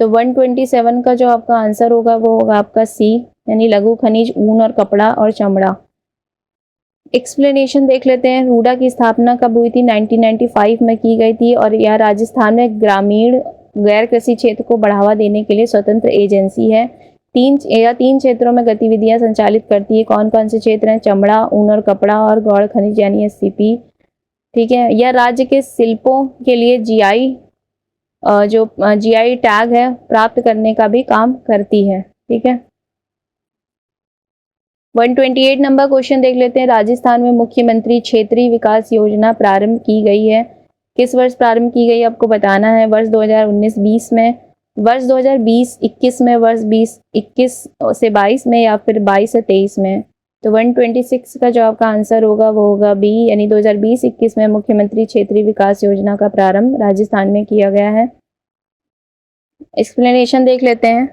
तो 127 का जो आपका आंसर होगा वो होगा आपका सी, यानी लघु खनिज ऊन और कपड़ा और चमड़ा। एक्सप्लेनेशन देख लेते हैं। रूडा की स्थापना कब हुई थी? 1995 में की गई थी, और यह राजस्थान में ग्रामीण गैर कृषि क्षेत्र को बढ़ावा देने के लिए स्वतंत्र एजेंसी है। तीन क्षेत्रों में गतिविधियां संचालित करती है। कौन कौन से क्षेत्र हैं? चमड़ा, ऊन और कपड़ा और गौड़ खनिज यानी एससीपी। ठीक है। यह राज्य के शिल्पों के लिए जीआई टैग है प्राप्त करने का भी काम करती है। ठीक है। 128 नंबर क्वेश्चन देख लेते हैं। राजस्थान में मुख्यमंत्री क्षेत्रीय विकास योजना प्रारंभ की गई है। किस वर्ष प्रारंभ की गई आपको बताना है। वर्ष 2019-20 में, वर्ष 2020-21 में, वर्ष 2021 से 22 में, या फिर 22 से 23 में। तो 126 का जो आपका आंसर होगा वो होगा बी, यानी 2020-21 में मुख्यमंत्री क्षेत्रीय विकास योजना का प्रारंभ राजस्थान में किया गया है। एक्सप्लेनेशन देख लेते हैं।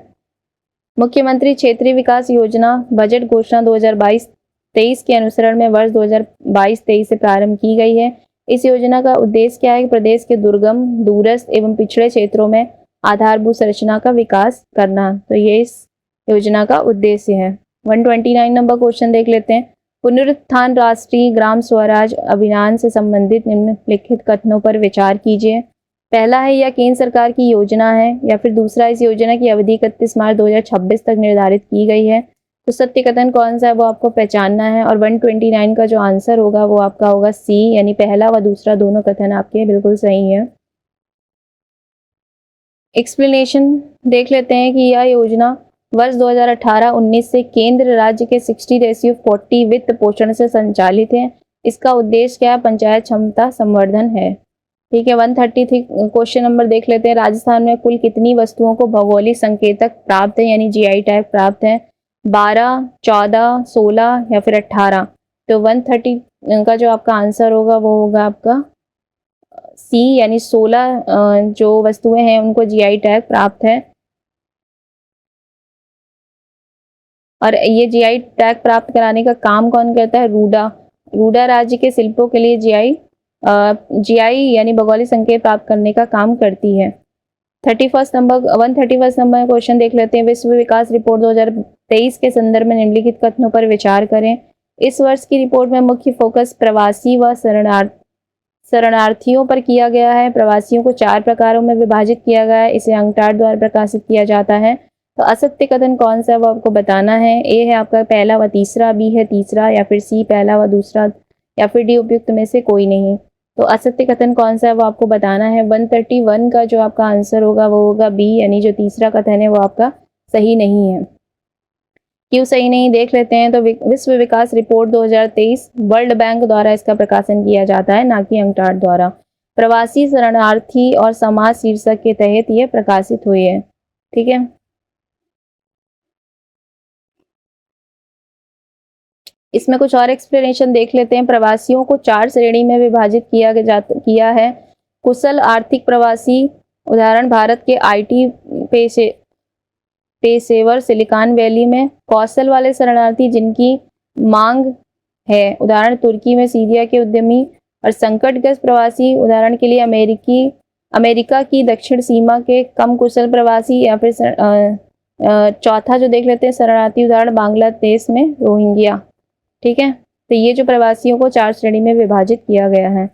मुख्यमंत्री क्षेत्रीय विकास योजना बजट घोषणा 2022-23 के अनुसरण में वर्ष 2022-23 से प्रारंभ की गई है। इस योजना का उद्देश्य क्या है कि प्रदेश के दुर्गम, दूरस्थ एवं पिछड़े क्षेत्रों में आधारभूत संरचना का विकास करना। तो ये इस योजना का उद्देश्य है। 129 नंबर क्वेश्चन देख लेते हैं। पुनरुत्थान राष्ट्रीय ग्राम स्वराज अभियान से संबंधित निम्नलिखित कथनों पर विचार कीजिए। पहला है, यह केंद्र सरकार की योजना है, या फिर दूसरा, इस योजना की अवधि 31 मार्च 2026 तक निर्धारित की गई है। तो सत्य कथन कौन सा है वो आपको पहचानना है, और 129 का जो आंसर होगा वो आपका होगा सी, यानी पहला व दूसरा दोनों कथन आपके बिल्कुल सही है। एक्सप्लेनेशन देख लेते हैं कि यह योजना वर्ष 2018-19 से केंद्र राज्य के 60:40 वित्त पोषण से संचालित है। इसका उद्देश्य क्या है? पंचायत क्षमता संवर्धन है। ठीक है। 133 क्वेश्चन नंबर देख लेते हैं। राजस्थान में कुल कितनी वस्तुओं को भौगोलिक संकेतक प्राप्त है, यानी जीआई टैग प्राप्त है? 12, 14, 16 या फिर 18। तो 130 का जो आपका आंसर होगा वो होगा आपका सी, यानी 16 जो वस्तुएं हैं उनको जीआई टैग प्राप्त है। और ये जीआई टैग प्राप्त कराने का काम कौन करता है? रूडा। रूडा राज्य के शिल्पों के लिए जीआई यानी भौगोलिक संकेत प्राप्त करने का काम करती है। 131 नंबर क्वेश्चन देख लेते हैं। विश्व विकास रिपोर्ट 2023 के संदर्भ में निम्नलिखित कथनों पर विचार करें। इस वर्ष की रिपोर्ट में मुख्य फोकस प्रवासी व शरणार्थियों पर किया गया है। प्रवासियों को 4 प्रकारों में विभाजित किया गया है। इसे अंकटाड द्वारा प्रकाशित किया जाता है। तो असत्य कथन कौन सा है वो आपको बताना है। ए है आपका पहला व तीसरा, बी है तीसरा, या फिर सी पहला व दूसरा, या फिर डी उपयुक्त में से कोई नहीं। तो असत्य कथन कौन सा है वो आपको बताना है। 131 का जो आपका आंसर होगा वो होगा बी, यानी जो तीसरा कथन है वो आपका सही नहीं है। क्यों सही नहीं देख लेते हैं। तो विश्व विकास रिपोर्ट 2023 वर्ल्ड बैंक द्वारा इसका प्रकाशन किया जाता है, ना कि अंकटाड द्वारा। प्रवासी, शरणार्थी और समाज शीर्षक के तहत ये प्रकाशित हुई है। ठीक है। इसमें कुछ और एक्सप्लेनेशन देख लेते हैं। प्रवासियों को 4 श्रेणी में विभाजित किया है। कुशल आर्थिक प्रवासी, उदाहरण भारत के आईटी पेशेवर सिलिकॉन वैली में। कौशल वाले शरणार्थी जिनकी मांग है, उदाहरण तुर्की में सीरिया के उद्यमी। और संकटग्रस्त प्रवासी, उदाहरण के लिए अमेरिका की दक्षिण सीमा के कम कुशल प्रवासी। या फिर चौथा जो देख लेते हैं शरणार्थी, उदाहरण बांग्लादेश में रोहिंग्या। ठीक है। तो ये जो प्रवासियों को 4 श्रेणी में विभाजित किया गया है।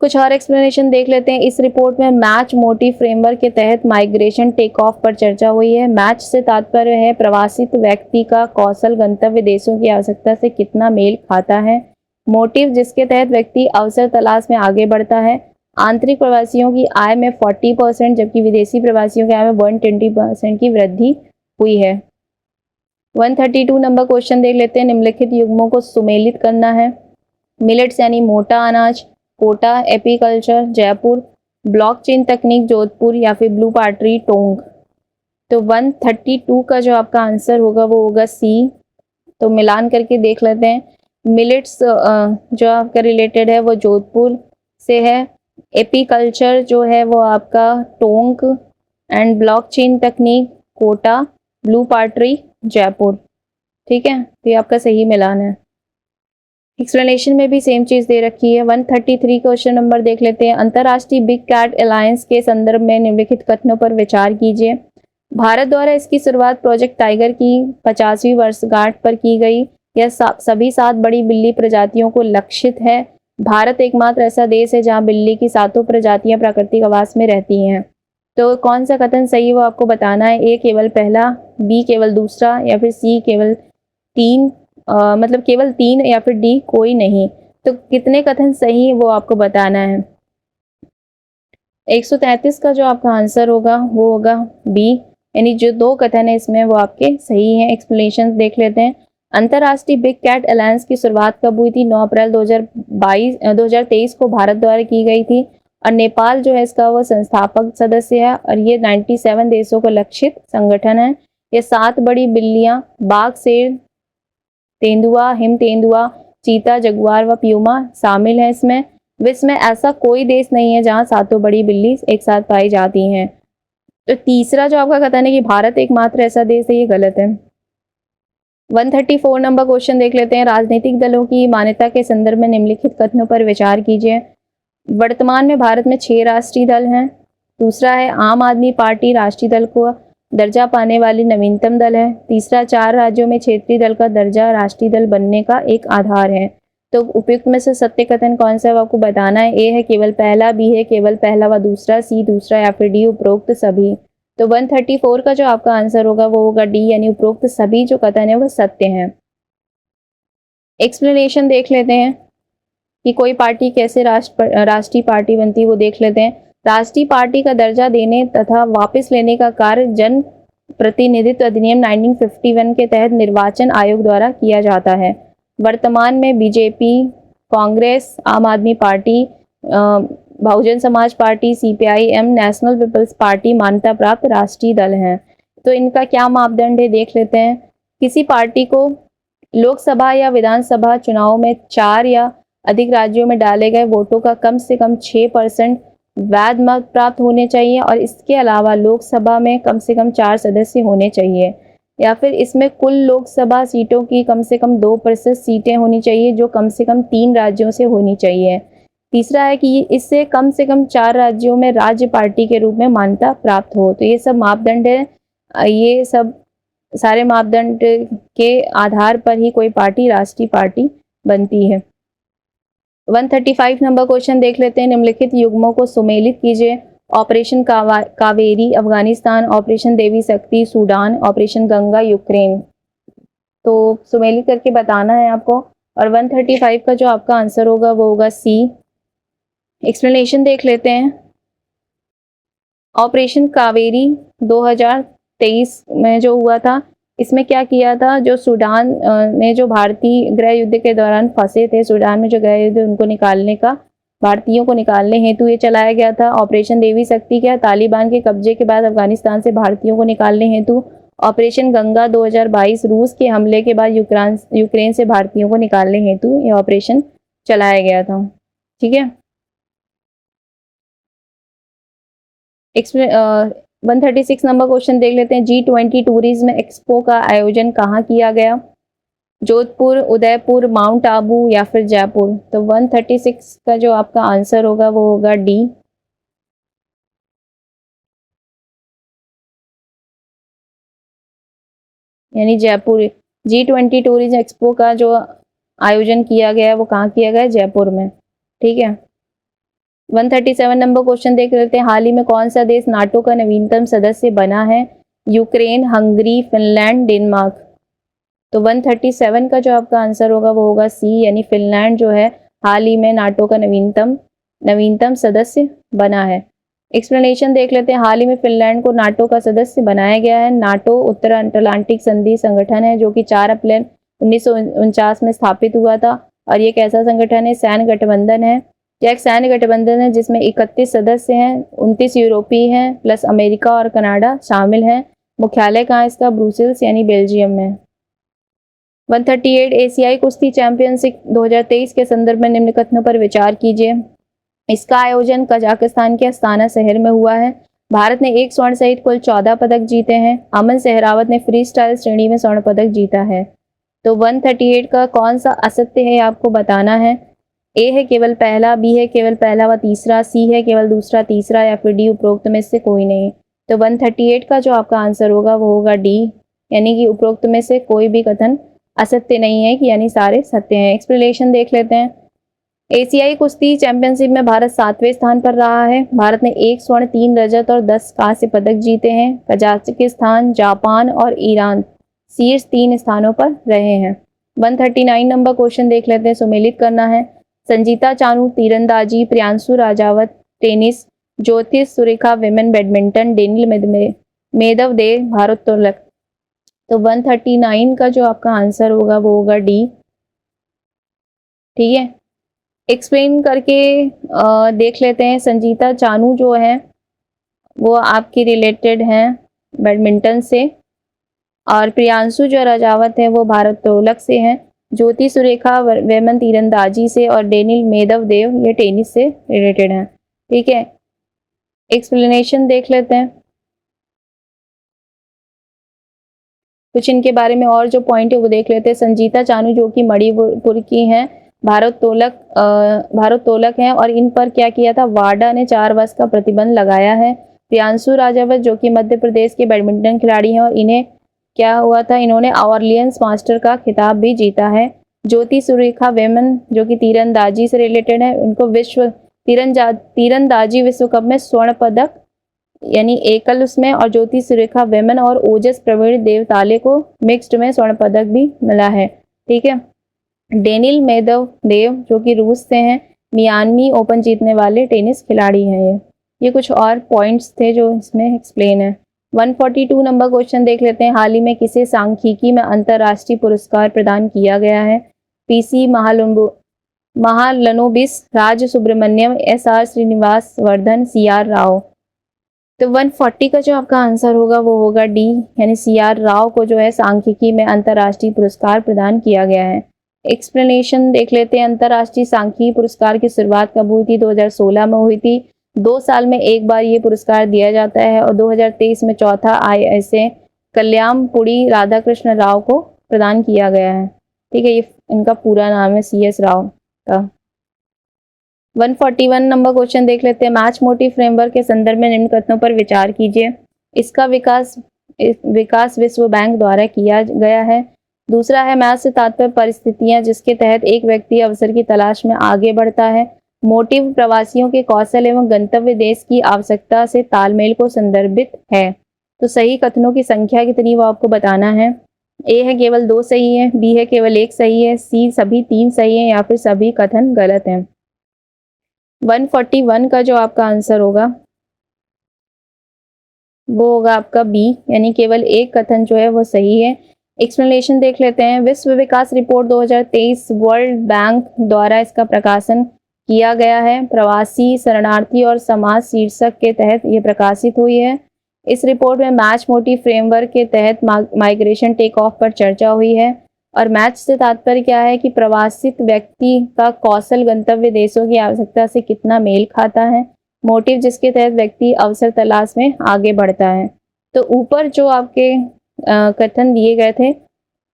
कुछ और एक्सप्लेनेशन देख लेते हैं। इस रिपोर्ट में मैच मोटिव फ्रेमवर्क के तहत माइग्रेशन टेक ऑफ पर चर्चा हुई है। मैच से तात्पर्य है प्रवासित व्यक्ति का कौशल गंतव्य देशों की आवश्यकता से कितना मेल खाता है। मोटिव, जिसके तहत व्यक्ति अवसर तलाश में आगे बढ़ता है। आंतरिक प्रवासियों की आय में 40%, जबकि विदेशी प्रवासियों की आय में 120% की वृद्धि हुई है। 132 नंबर क्वेश्चन देख लेते हैं। निम्नलिखित युग्मों को सुमेलित करना है। मिलेट्स यानी मोटा अनाज, कोटा एपीकल्चर जयपुर, ब्लॉकचेन तकनीक जोधपुर, या फिर ब्लू पार्ट्री टोंग। तो 132 का जो आपका आंसर होगा वो होगा सी। तो मिलान करके देख लेते हैं। मिलेट्स जो आपका रिलेटेड है वो जोधपुर से है। एपीकल्चर जो है वो आपका टोंक, एंड ब्लॉकचेन तकनीक कोटा, ब्लू पार्ट्री जयपुर। ठीक है। तो ये आपका सही मिलान है। एक्सप्लेनेशन में भी सेम चीज़ दे रखी है। 133 क्वेश्चन नंबर देख लेते हैं। अंतर्राष्ट्रीय बिग कैट अलायंस के संदर्भ में निम्नलिखित कथनों पर विचार कीजिए। भारत द्वारा इसकी शुरुआत प्रोजेक्ट टाइगर की 50वीं वर्षगांठ पर की गई। यह सभी 7 बड़ी बिल्ली प्रजातियों को लक्षित है। भारत एकमात्र ऐसा देश है जहां बिल्ली की 7 प्रजातियां प्राकृतिक आवास में रहती हैं। तो कौन सा कथन सही है वो आपको बताना है। ए केवल पहला, बी केवल दूसरा, या फिर सी केवल 3, मतलब केवल 3, या फिर डी कोई नहीं। तो कितने कथन सही है वो आपको बताना है। 133 का जो आपका आंसर होगा वो होगा बी, यानी जो 2 कथन है इसमें वो आपके सही हैं। एक्सप्लेनेशन देख लेते हैं। अंतर्राष्ट्रीय बिग कैट अलायंस की शुरुआत कब हुई थी? 9 अप्रैल 2023 को भारत द्वारा की गई थी। और नेपाल जो है इसका वो संस्थापक सदस्य है, और ये 97 देशों को लक्षित संगठन है। ये 7 बड़ी बिल्लियां बाघ, शेर, तेंदुआ, हिम तेंदुआ, चीता, जगुआर व प्यूमा शामिल है इसमें। विश्व में ऐसा कोई देश नहीं है जहां 7 बड़ी बिल्ली एक साथ पाई जाती हैं। तो तीसरा जो आपका कथन है कि भारत एकमात्र ऐसा देश है, ये गलत है। 134 नंबर क्वेश्चन देख लेते हैं। राजनीतिक दलों की मान्यता के संदर्भ में निम्नलिखित कथनों पर विचार कीजिए। वर्तमान में भारत में 6 राष्ट्रीय दल हैं। दूसरा है आम आदमी पार्टी राष्ट्रीय दल को दर्जा पाने वाली नवीनतम दल है। तीसरा, 4 राज्यों में क्षेत्रीय दल का दर्जा राष्ट्रीय दल बनने का एक आधार है। तो उपयुक्त में से सत्य कथन कौन सा है वो आपको बताना है। ए है केवल पहला, बी है केवल पहला व दूसरा, सी दूसरा, या फिर डी उपरोक्त सभी। तो 134 का जो आपका आंसर होगा वो होगा डी, यानी उपरोक्त सभी जो कथन है वो सत्य हैं। एक्सप्लेनेशन देख लेते हैं कि कोई पार्टी कैसे राष्ट्रीय पार्टी बनती है वो देख लेते हैं। राष्ट्रीय पार्टी का दर्जा देने तथा वापस लेने का कार्य जन प्रतिनिधित्व अधिनियम 1951 के तहत निर्वाचन आयोग द्वारा किया जाता है। वर्तमान में बीजेपी, कांग्रेस, आम आदमी party, Bahujan Samaj party, CPI M, national people's party मान्यता प्राप्त राष्ट्रीय दल हैं। तो इनका क्या मापदंड है देख लेते हैं। किसी पार्टी को लोकसभा या विधानसभा चुनाव में 4 या अधिक राज्यों में डाले गए वोटों का कम से कम 6% वैध मत प्राप्त होने चाहिए, और इसके अलावा लोकसभा में कम से कम 4 सदस्य होने चाहिए, या फिर इसमें कुल लोकसभा सीटों की कम से कम 2% सीटें होनी चाहिए जो कम से कम 3 राज्यों से होनी चाहिए। तीसरा है कि इससे कम से कम 4 राज्यों में राज्य पार्टी के रूप में मान्यता प्राप्त हो। तो ये सब मापदंड है। ये सब सारे मापदंड के आधार पर ही कोई पार्टी राष्ट्रीय पार्टी बनती है। 135 नंबर क्वेश्चन देख लेते हैं। निम्नलिखित युग्मों को सुमेलित कीजिए। ऑपरेशन कावेरी अफगानिस्तान, ऑपरेशन देवी शक्ति सूडान, ऑपरेशन गंगा यूक्रेन। तो सुमेलित करके बताना है आपको। और 135 का जो आपका आंसर होगा वो होगा सी। एक्सप्लेनेशन देख लेते हैं। ऑपरेशन कावेरी 2023 में जो हुआ था, इसमें क्या किया था, जो सूडान में जो भारतीय गृह युद्ध के दौरान फंसे थे, सूडान में जो गृह युद्ध उनको निकालने का, भारतीयों को निकालने हेतु ये चलाया गया था। ऑपरेशन देवी शक्ति क्या, तालिबान के कब्जे के बाद अफगानिस्तान से भारतीयों को निकालने हेतु। ऑपरेशन गंगा 2022 रूस के हमले के बाद यूक्रेन से भारतीयों को निकालने हेतु ये ऑपरेशन चलाया गया था। ठीक है। 136 नंबर क्वेश्चन देख लेते हैं। G20 टूरिज्म एक्सपो का आयोजन कहाँ किया गया? जोधपुर, उदयपुर, माउंट आबू, या फिर जयपुर। तो 136 का जो आपका आंसर होगा वो होगा डी, यानी जयपुर। G20 टूरिज्म एक्सपो का जो आयोजन किया गया है वो कहाँ किया गया है? जयपुर में। ठीक है। 137 नंबर क्वेश्चन देख लेते हैं। हाल ही में कौन सा देश नाटो का नवीनतम सदस्य बना है? Ukraine, Hungary, Finland, Denmark. तो 137 का जो आपका आंसर होगा वो होगा सी, यानी फिनलैंड जो है हाल ही में नाटो का नवीनतम सदस्य बना है। एक्सप्लेनेशन देख लेते हैं। हाल ही में फिनलैंड को नाटो का सदस्य बनाया गया है। नाटो उत्तर अटलांटिक संधि संगठन है जो कि 4 अप्रैल 1949 में स्थापित हुआ था, और ये एक ऐसा संगठन है, सैन्य गठबंधन है। यह एक सैन्य गठबंधन है जिसमें 31 सदस्य हैं, 29 यूरोपीय हैं, प्लस अमेरिका और कनाडा शामिल हैं। मुख्यालय कहाँ इसका? ब्रुसेल्स यानी बेल्जियम में। 138 एशियाई कुश्ती चैंपियनशिप 2023 के संदर्भ में निम्न कथनों पर विचार कीजिए। इसका आयोजन कजाकिस्तान के अस्ताना शहर में हुआ है। भारत ने 1 स्वर्ण सहित कुल 14 पदक जीते हैं। अमन सहरावत ने फ्री स्टाइल श्रेणी में स्वर्ण पदक जीता है। तो 138 का कौन सा असत्य है आपको बताना है। ए है केवल पहला, बी है केवल पहला व तीसरा, सी है केवल दूसरा तीसरा, या फिर डी उपरोक्त में से कोई नहीं। तो 138 का जो आपका आंसर होगा वो होगा डी, यानी कि उपरोक्त में से कोई भी कथन असत्य नहीं है, कि यानी सारे सत्य हैं। एक्सप्लेनेशन देख लेते हैं। एशियाई कुश्ती चैंपियनशिप में भारत 7वें स्थान पर रहा है। भारत ने 1 स्वर्ण, 3 रजत और 10 कांस्य पदक जीते हैं। कजाकिस्तान, जापान और ईरान शीर्ष 3 स्थानों पर रहे हैं। 139 नंबर क्वेश्चन देख लेते हैं, सुमेलित करना है। संजीता चानू तीरंदाजी, प्रियांशु राजावत टेनिस, ज्योति सुरेखा विमेन बैडमिंटन, डेनियल मेदवदेव भारोत्तोलक। तो 139 का जो आपका आंसर होगा वो होगा डी। ठीक है, एक्सप्लेन करके देख लेते हैं। संजीता चानू जो है वो आपकी रिलेटेड हैं बैडमिंटन से, और प्रियांशु जो राजावत है वो भारोत्तोलक से हैं। ज्योति सुरेखा वेमन तीरंदाजी से, और डेनिल मेदवदेव ये टेनिस से रिलेटेड हैं। ठीक है, एक्सप्लेनेशन देख लेते हैं कुछ इनके बारे में, और जो पॉइंट है वो देख लेते हैं। संजीता चानू जो कि मणिपुर की हैं, भारोत्तोलक हैं, और इन पर क्या किया था, वाडा ने 4 वर्ष का प्रतिबंध लगाया है। प्रियांशु राजावत जो कि मध्य प्रदेश के बैडमिंटन खिलाड़ी हैं, और इन्हें क्या हुआ था, इन्होंने ऑर्लियंस मास्टर का खिताब भी जीता है। ज्योति सुरेखा वेमन जो कि तीरंदाजी से रिलेटेड है, उनको विश्व तीरंदाजी विश्व कप में स्वर्ण पदक यानी एकल उसमें, और ज्योति सुरेखा वेमन और ओजस प्रवीण देवताले को मिक्स्ड में स्वर्ण पदक भी मिला है। ठीक है, डेनिल मेदवदेव जो कि रूस से हैं, मियामी ओपन जीतने वाले टेनिस खिलाड़ी हैं। ये कुछ और पॉइंट्स थे जो इसमें एक्सप्लेन है। 142 नंबर क्वेश्चन देख लेते हैं। हाल ही में किसे सांख्यिकी में अंतर्राष्ट्रीय पुरस्कार प्रदान किया गया है। पीसी महालनोबिस, राज सुब्रमण्यम, एसआर श्रीनिवास वर्धन, सीआर राव। तो 140 का जो आपका आंसर होगा वो होगा डी, यानी सीआर राव को जो है सांख्यिकी में अंतर्राष्ट्रीय पुरस्कार प्रदान किया गया है। एक्सप्लेनेशन देख लेते हैं। अंतर्राष्ट्रीय सांख्यिकी पुरस्कार की शुरुआत कब हुई थी, 2016 में हुई थी। 2 साल में एक बार ये पुरस्कार दिया जाता है, और 2023 में चौथा ऐसे कल्याणपुरी राधाकृष्ण राव को प्रदान किया गया है। ठीक है, ये इनका पूरा नाम है सीएस राव का। 141 नंबर क्वेश्चन देख लेते हैं। मैच मोटिव फ्रेमवर्क के संदर्भ में निम्न कथनों पर विचार कीजिए। इसका विकास विश्व बैंक द्वारा किया गया है। दूसरा है, मैच से तात्पर्य परिस्थितियां जिसके तहत एक व्यक्ति अवसर की तलाश में आगे बढ़ता है। मोटिव प्रवासियों के कौशल एवं गंतव्य देश की आवश्यकता से तालमेल को संदर्भित है। तो सही कथनों की संख्या कितनी वो आपको बताना है। ए है केवल 2 सही है, बी है केवल 1 सही है, सी सभी 3 सही है, या फिर सभी कथन गलत हैं। 141 का जो आपका आंसर होगा वो होगा आपका बी, यानी केवल एक कथन जो है वो सही है। एक्सप्लेनेशन देख लेते हैं। विश्व विकास रिपोर्ट 2023 वर्ल्ड बैंक द्वारा इसका प्रकाशन किया गया है। प्रवासी, शरणार्थी और समाज शीर्षक के तहत ये प्रकाशित हुई है। इस रिपोर्ट में मैच मोटिव फ्रेमवर्क के तहत माइग्रेशन टेक ऑफ पर चर्चा हुई है। और मैच से तात्पर्य क्या है कि प्रवासित व्यक्ति का कौशल गंतव्य देशों की आवश्यकता से कितना मेल खाता है। मोटिव जिसके तहत व्यक्ति अवसर तलाश में आगे बढ़ता है। तो ऊपर जो आपके कथन दिए गए थे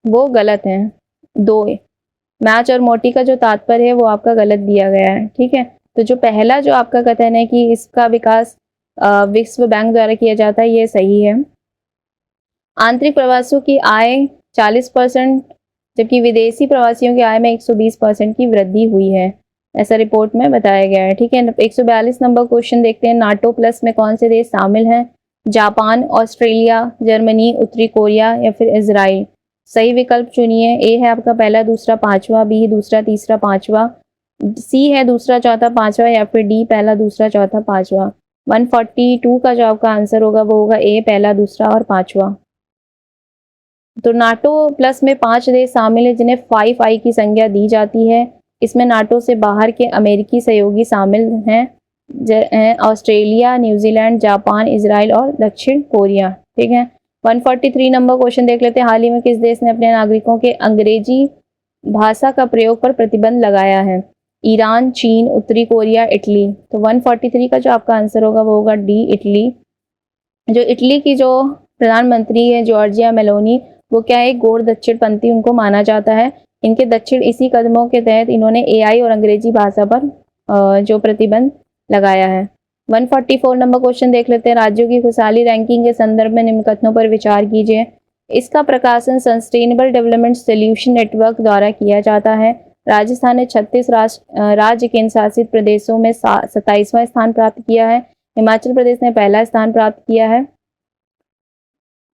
वो गलत हैं। 2 मैच और मोटिव का जो तात्पर्य है वो आपका गलत दिया गया है। ठीक है, तो जो पहला जो आपका कथन है कि इसका विकास विश्व बैंक द्वारा किया जाता है, ये सही है। आंतरिक प्रवासियों की आय 40%, जबकि विदेशी प्रवासियों की आय में 120% की वृद्धि हुई है, ऐसा रिपोर्ट में बताया गया है। ठीक है, 142 नंबर क्वेश्चन देखते हैं। नाटो प्लस में कौन से देश शामिल हैं। जापान, ऑस्ट्रेलिया, जर्मनी, उत्तरी कोरिया, या फिर इजराइल। सही विकल्प चुनिए। ए है आपका पहला, दूसरा, पांचवा, बी दूसरा, तीसरा, पांचवा, सी है दूसरा, चौथा, पांचवा, या फिर डी पहला, दूसरा, चौथा, पांचवा। 142 का जो आपका आंसर होगा वो होगा ए, पहला, दूसरा और पांचवा। तो नाटो प्लस में 5 देश शामिल है जिन्हें 5I की संज्ञा दी जाती है। इसमें नाटो से बाहर के अमेरिकी सहयोगी शामिल हैं ऑस्ट्रेलिया, न्यूजीलैंड, जापान, इजराइल और दक्षिण कोरिया। ठीक है, 143 नंबर क्वेश्चन देख लेते हैं। हाल ही में किस देश ने अपने नागरिकों के अंग्रेजी भाषा का प्रयोग पर प्रतिबंध लगाया है। ईरान, चीन, उत्तरी कोरिया, इटली। तो 143 का जो आपका आंसर होगा वो होगा डी, इटली। जो इटली की जो प्रधानमंत्री है जॉर्जिया मेलोनी, वो क्या है, गौड़ दक्षिणपंथी उनको माना जाता है। इनके दक्षिण इसी कदमों के तहत इन्होंने एआई और अंग्रेजी भाषा पर जो प्रतिबंध लगाया है। 144 नंबर क्वेश्चन देख लेते हैं। राज्यों की खुशहाली रैंकिंग के संदर्भ में निम्न कथनों पर विचार कीजिए। इसका प्रकाशन सस्टेनेबल डेवलपमेंट सोल्यूशन नेटवर्क द्वारा किया जाता है। राजस्थान ने 36 राज्य केंद्र शासित प्रदेशों में 27वां स्थान प्राप्त किया है। हिमाचल प्रदेश ने पहला स्थान प्राप्त किया है।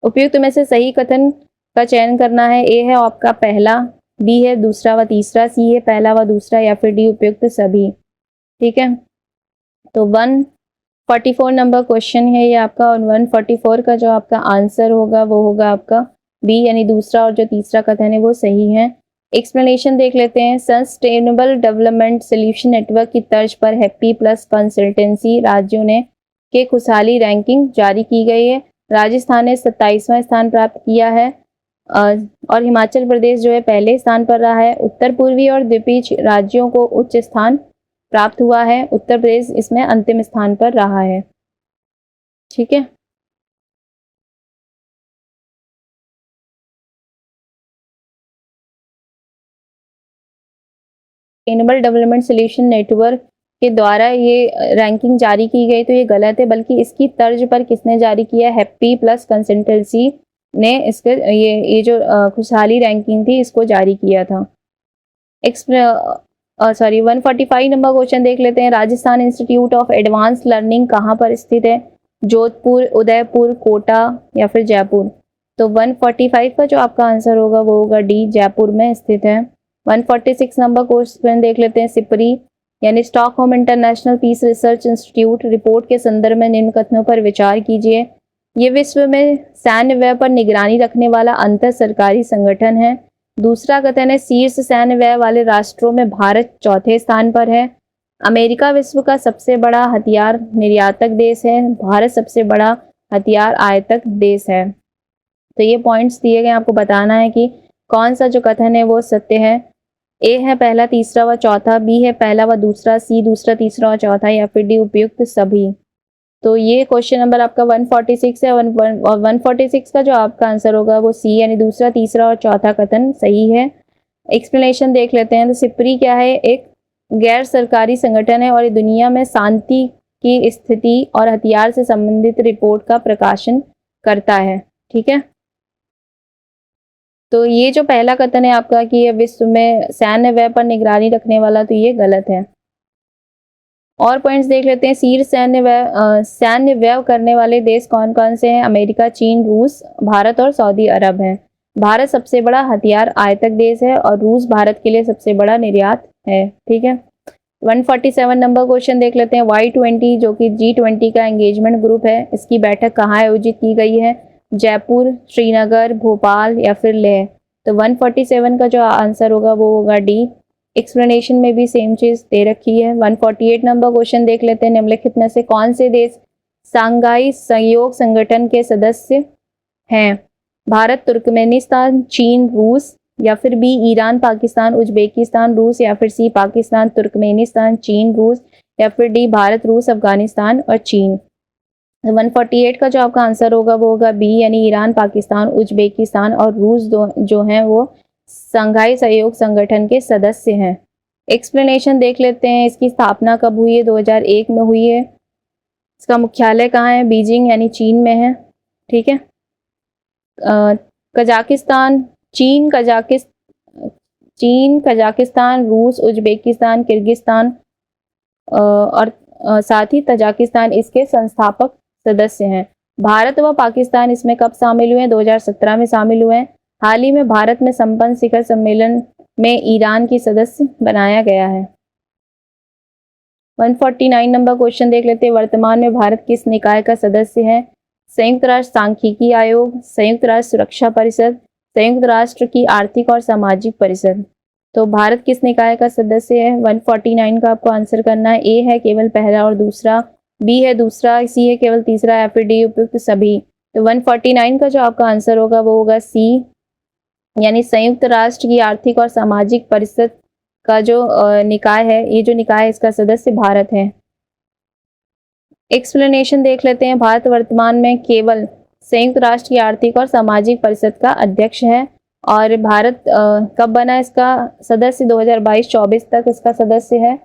उपयुक्त में से सही कथन का चयन करना है। ए है आपका पहला, बी है दूसरा व तीसरा, सी है पहला व दूसरा, या फिर डी उपयुक्त सभी। ठीक है, तो 144 नंबर क्वेश्चन है ये आपका, और 144 का जो आपका आंसर होगा वो होगा आपका बी, यानी दूसरा और जो तीसरा कथन है वो सही है। एक्सप्लेनेशन देख लेते हैं। सस्टेनेबल डेवलपमेंट सोल्यूशन नेटवर्क की तर्ज पर हैप्पी प्लस कंसल्टेंसी राज्यों ने के खुशहाली रैंकिंग जारी की गई है। राजस्थान ने 27वां स्थान प्राप्त किया है और हिमाचल प्रदेश जो है पहले स्थान पर रहा है। उत्तर पूर्वी और द्वीपीय राज्यों को उच्च स्थान प्राप्त हुआ है। उत्तर प्रदेश इसमें अंतिम स्थान पर रहा है। ठीक है, सस्टेनेबल डेवलपमेंट सोल्यूशन नेटवर्क के द्वारा ये रैंकिंग जारी की गई, तो ये गलत है, बल्कि इसकी तर्ज पर किसने जारी किया? हैप्पी प्लस कंसल्टेंसी ने इसके ये जो खुशहाली रैंकिंग थी इसको जारी किया था। 145 नंबर क्वेश्चन देख लेते हैं। Rajasthan institute of advance learning कहाँ पर स्थित है? जोधपुर, उदयपुर, कोटा या फिर जयपुर? तो 145 का जो आपका आंसर होगा वो होगा डी, जयपुर में स्थित है। 146 नंबर क्वेश्चन देख लेते हैं। सिपरी यानी Stockholm international peace research institute report के संदर्भ में निम्न कथनों पर विचार कीजिए। ये विश्व में सैन्य व्यय पर निगरानी रखने वाला अंतर सरकारी संगठन है। दूसरा कथन है शीर्ष सैन्य व्यय वाले राष्ट्रों में भारत चौथे स्थान पर है। अमेरिका विश्व का सबसे बड़ा हथियार निर्यातक देश है। भारत सबसे बड़ा हथियार आयातक देश है। तो ये पॉइंट्स दिए गए, आपको बताना है कि कौन सा जो कथन है वो सत्य है। ए है पहला, तीसरा व चौथा, बी है पहला व दूसरा, सी दूसरा, तीसरा और चौथा, या फिर डी उपयुक्त सभी। तो ये क्वेश्चन नंबर आपका 146 है, और 146 का जो आपका आंसर होगा वो सी, यानी दूसरा, तीसरा और चौथा कथन सही है। एक्सप्लेनेशन देख लेते हैं। तो सिपरी क्या है? एक गैर सरकारी संगठन है और ये दुनिया में शांति की स्थिति और हथियार से संबंधित रिपोर्ट का प्रकाशन करता है। ठीक है, तो ये जो पहला कथन है आपका कि ये विश्व में सैन्य व्यय पर निगरानी रखने वाला, तो ये गलत है। और पॉइंट्स देख लेते हैं। शीर्ष सैन्य व्यय करने वाले देश कौन कौन से हैं? अमेरिका, चीन, रूस, भारत और सऊदी अरब हैं। भारत सबसे बड़ा हथियार आयातक देश है और रूस भारत के लिए सबसे बड़ा निर्यात है। ठीक है, 147 नंबर क्वेश्चन देख लेते हैं। Y20 जो कि G20 का एंगेजमेंट ग्रुप है, इसकी बैठक कहाँ आयोजित की गई है? जयपुर, श्रीनगर, भोपाल या फिर लेह? तो 147 का जो आंसर होगा वो होगा डी। एक्सप्लेनेशन में भी सेम चीज दे रखी है। 148 नंबर क्वेश्चन देख लेते हैं। निम्नलिखित में से कौन से देश सांघाई सहयोग संगठन के सदस्य हैं? भारत, तुर्कमेनिस्तान, चीन, रूस, या फिर बी ईरान, पाकिस्तान, उज्बेकिस्तान, रूस, या फिर सी पाकिस्तान, तुर्कमेनिस्तान, चीन, रूस, या फिर डी भारत, रूस, अफगानिस्तान और चीन? 148 का जो आपका आंसर होगा वो होगा बी, यानी ईरान, पाकिस्तान, उज्बेकिस्तान और रूस जो हैं वो संघाई सहयोग संगठन के सदस्य हैं। एक्सप्लेनेशन देख लेते हैं। इसकी स्थापना कब हुई है? 2001 में हुई है। इसका मुख्यालय कहाँ है? बीजिंग यानी चीन में है। ठीक है, कजाकिस्तान, चीन, कजाकिस्तान, रूस, उज्बेकिस्तान, किर्गिस्तान और साथ ही तजाकिस्तान इसके संस्थापक सदस्य हैं। भारत व पाकिस्तान इसमें कब शामिल हुए? 2017 में शामिल हुए हैं। हाल ही में भारत में संपन्न शिखर सम्मेलन में ईरान की सदस्य बनाया गया है। 149 नंबर क्वेश्चन देख लेते हैं। वर्तमान में भारत किस निकाय का सदस्य है? संयुक्त राष्ट्र सांख्यिकी आयोग, संयुक्त राष्ट्र सुरक्षा परिषद, संयुक्त राष्ट्र की आर्थिक और सामाजिक परिषद? तो भारत किस निकाय का सदस्य है? 149 का आपको आंसर करना है। ए है केवल पहला और दूसरा, बी है दूसरा, सी है केवल तीसरा, या फिर डी उपयुक्त सभी? तो 149 का जो आपका आंसर होगा वो होगा सी, यानी संयुक्त राष्ट्र की आर्थिक और सामाजिक परिषद का जो निकाय है, ये जो निकाय है इसका सदस्य भारत है। एक्सप्लेनेशन देख लेते हैं। भारत वर्तमान में केवल संयुक्त राष्ट्र की आर्थिक और सामाजिक परिषद का अध्यक्ष है। और भारत कब बना इसका सदस्य? 2022-24 तक इसका सदस्य है।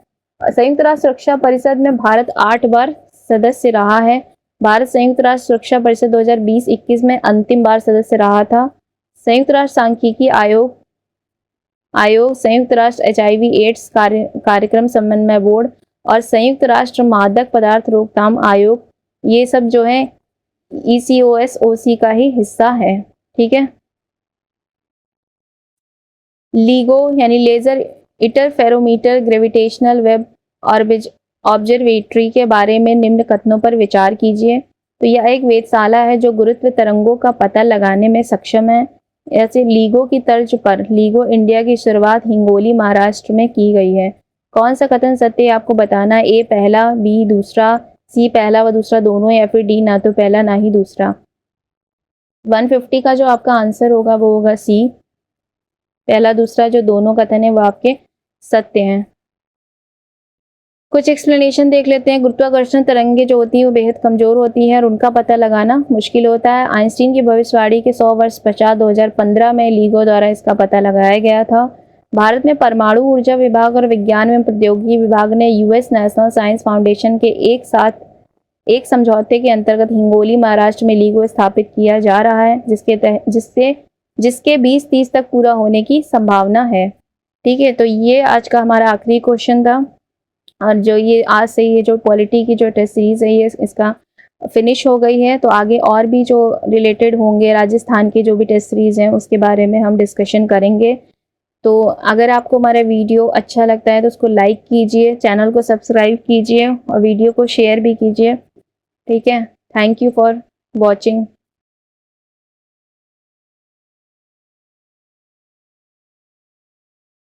संयुक्त राष्ट्र सुरक्षा परिषद में भारत 8 बार सदस्य रहा है। भारत संयुक्त राष्ट्र सुरक्षा परिषद 2020-21 में अंतिम बार सदस्य रहा था। संयुक्त राष्ट्र सांख्यिकी आयोग, संयुक्त राष्ट्र HIV एड्स कार्यक्रम समन्वय बोर्ड और संयुक्त राष्ट्र मादक पदार्थ रोकथाम आयोग, ये सब जो है ECOSOC का ही हिस्सा है। ठीक है। लीगो यानी laser interferometer gravitational wave observatory के बारे में निम्न कथनों पर विचार कीजिए। तो यह एक वेधशाला है जो गुरुत्व तरंगों का पता लगाने में सक्षम है। ऐसे लीगो की तर्ज पर लीगो इंडिया की शुरुआत हिंगोली महाराष्ट्र में की गई है। कौन सा कथन सत्य है आपको बताना है? ए पहला, बी दूसरा, सी पहला व दूसरा दोनों, या फिर डी ना तो पहला ना ही दूसरा। 150 का जो आपका आंसर होगा वो होगा सी, पहला दूसरा जो दोनों कथन है वो आपके सत्य हैं। कुछ एक्सप्लेनेशन देख लेते हैं। गुरुत्वाकर्षण तरंगे जो होती है वो बेहद कमजोर होती है और उनका पता लगाना मुश्किल होता है। आइंस्टीन की भविष्यवाणी के 100 वर्ष पश्चात 2015 में लीगो द्वारा इसका पता लगाया गया था। भारत में परमाणु ऊर्जा विभाग और विज्ञान एवं प्रौद्योगिकी विभाग ने US नेशनल साइंस फाउंडेशन के एक समझौते के अंतर्गत हिंगोली महाराष्ट्र में लीगो स्थापित किया जा रहा है, जिसके 2030 तक पूरा होने की संभावना है। ठीक है, तो ये आज का हमारा आखिरी क्वेश्चन था। और जो ये आज से ये जो पॉलिटी की जो टेस्ट सीरीज है ये इसका फिनिश हो गई है। तो आगे और भी जो रिलेटेड होंगे राजस्थान के जो भी टेस्ट सीरीज हैं उसके बारे में हम डिस्कशन करेंगे। तो अगर आपको हमारा वीडियो अच्छा लगता है तो उसको लाइक कीजिए, चैनल को सब्सक्राइब कीजिए और वीडियो को शेयर भी कीजिए। ठीक है, थैंक यू फॉर वॉचिंग।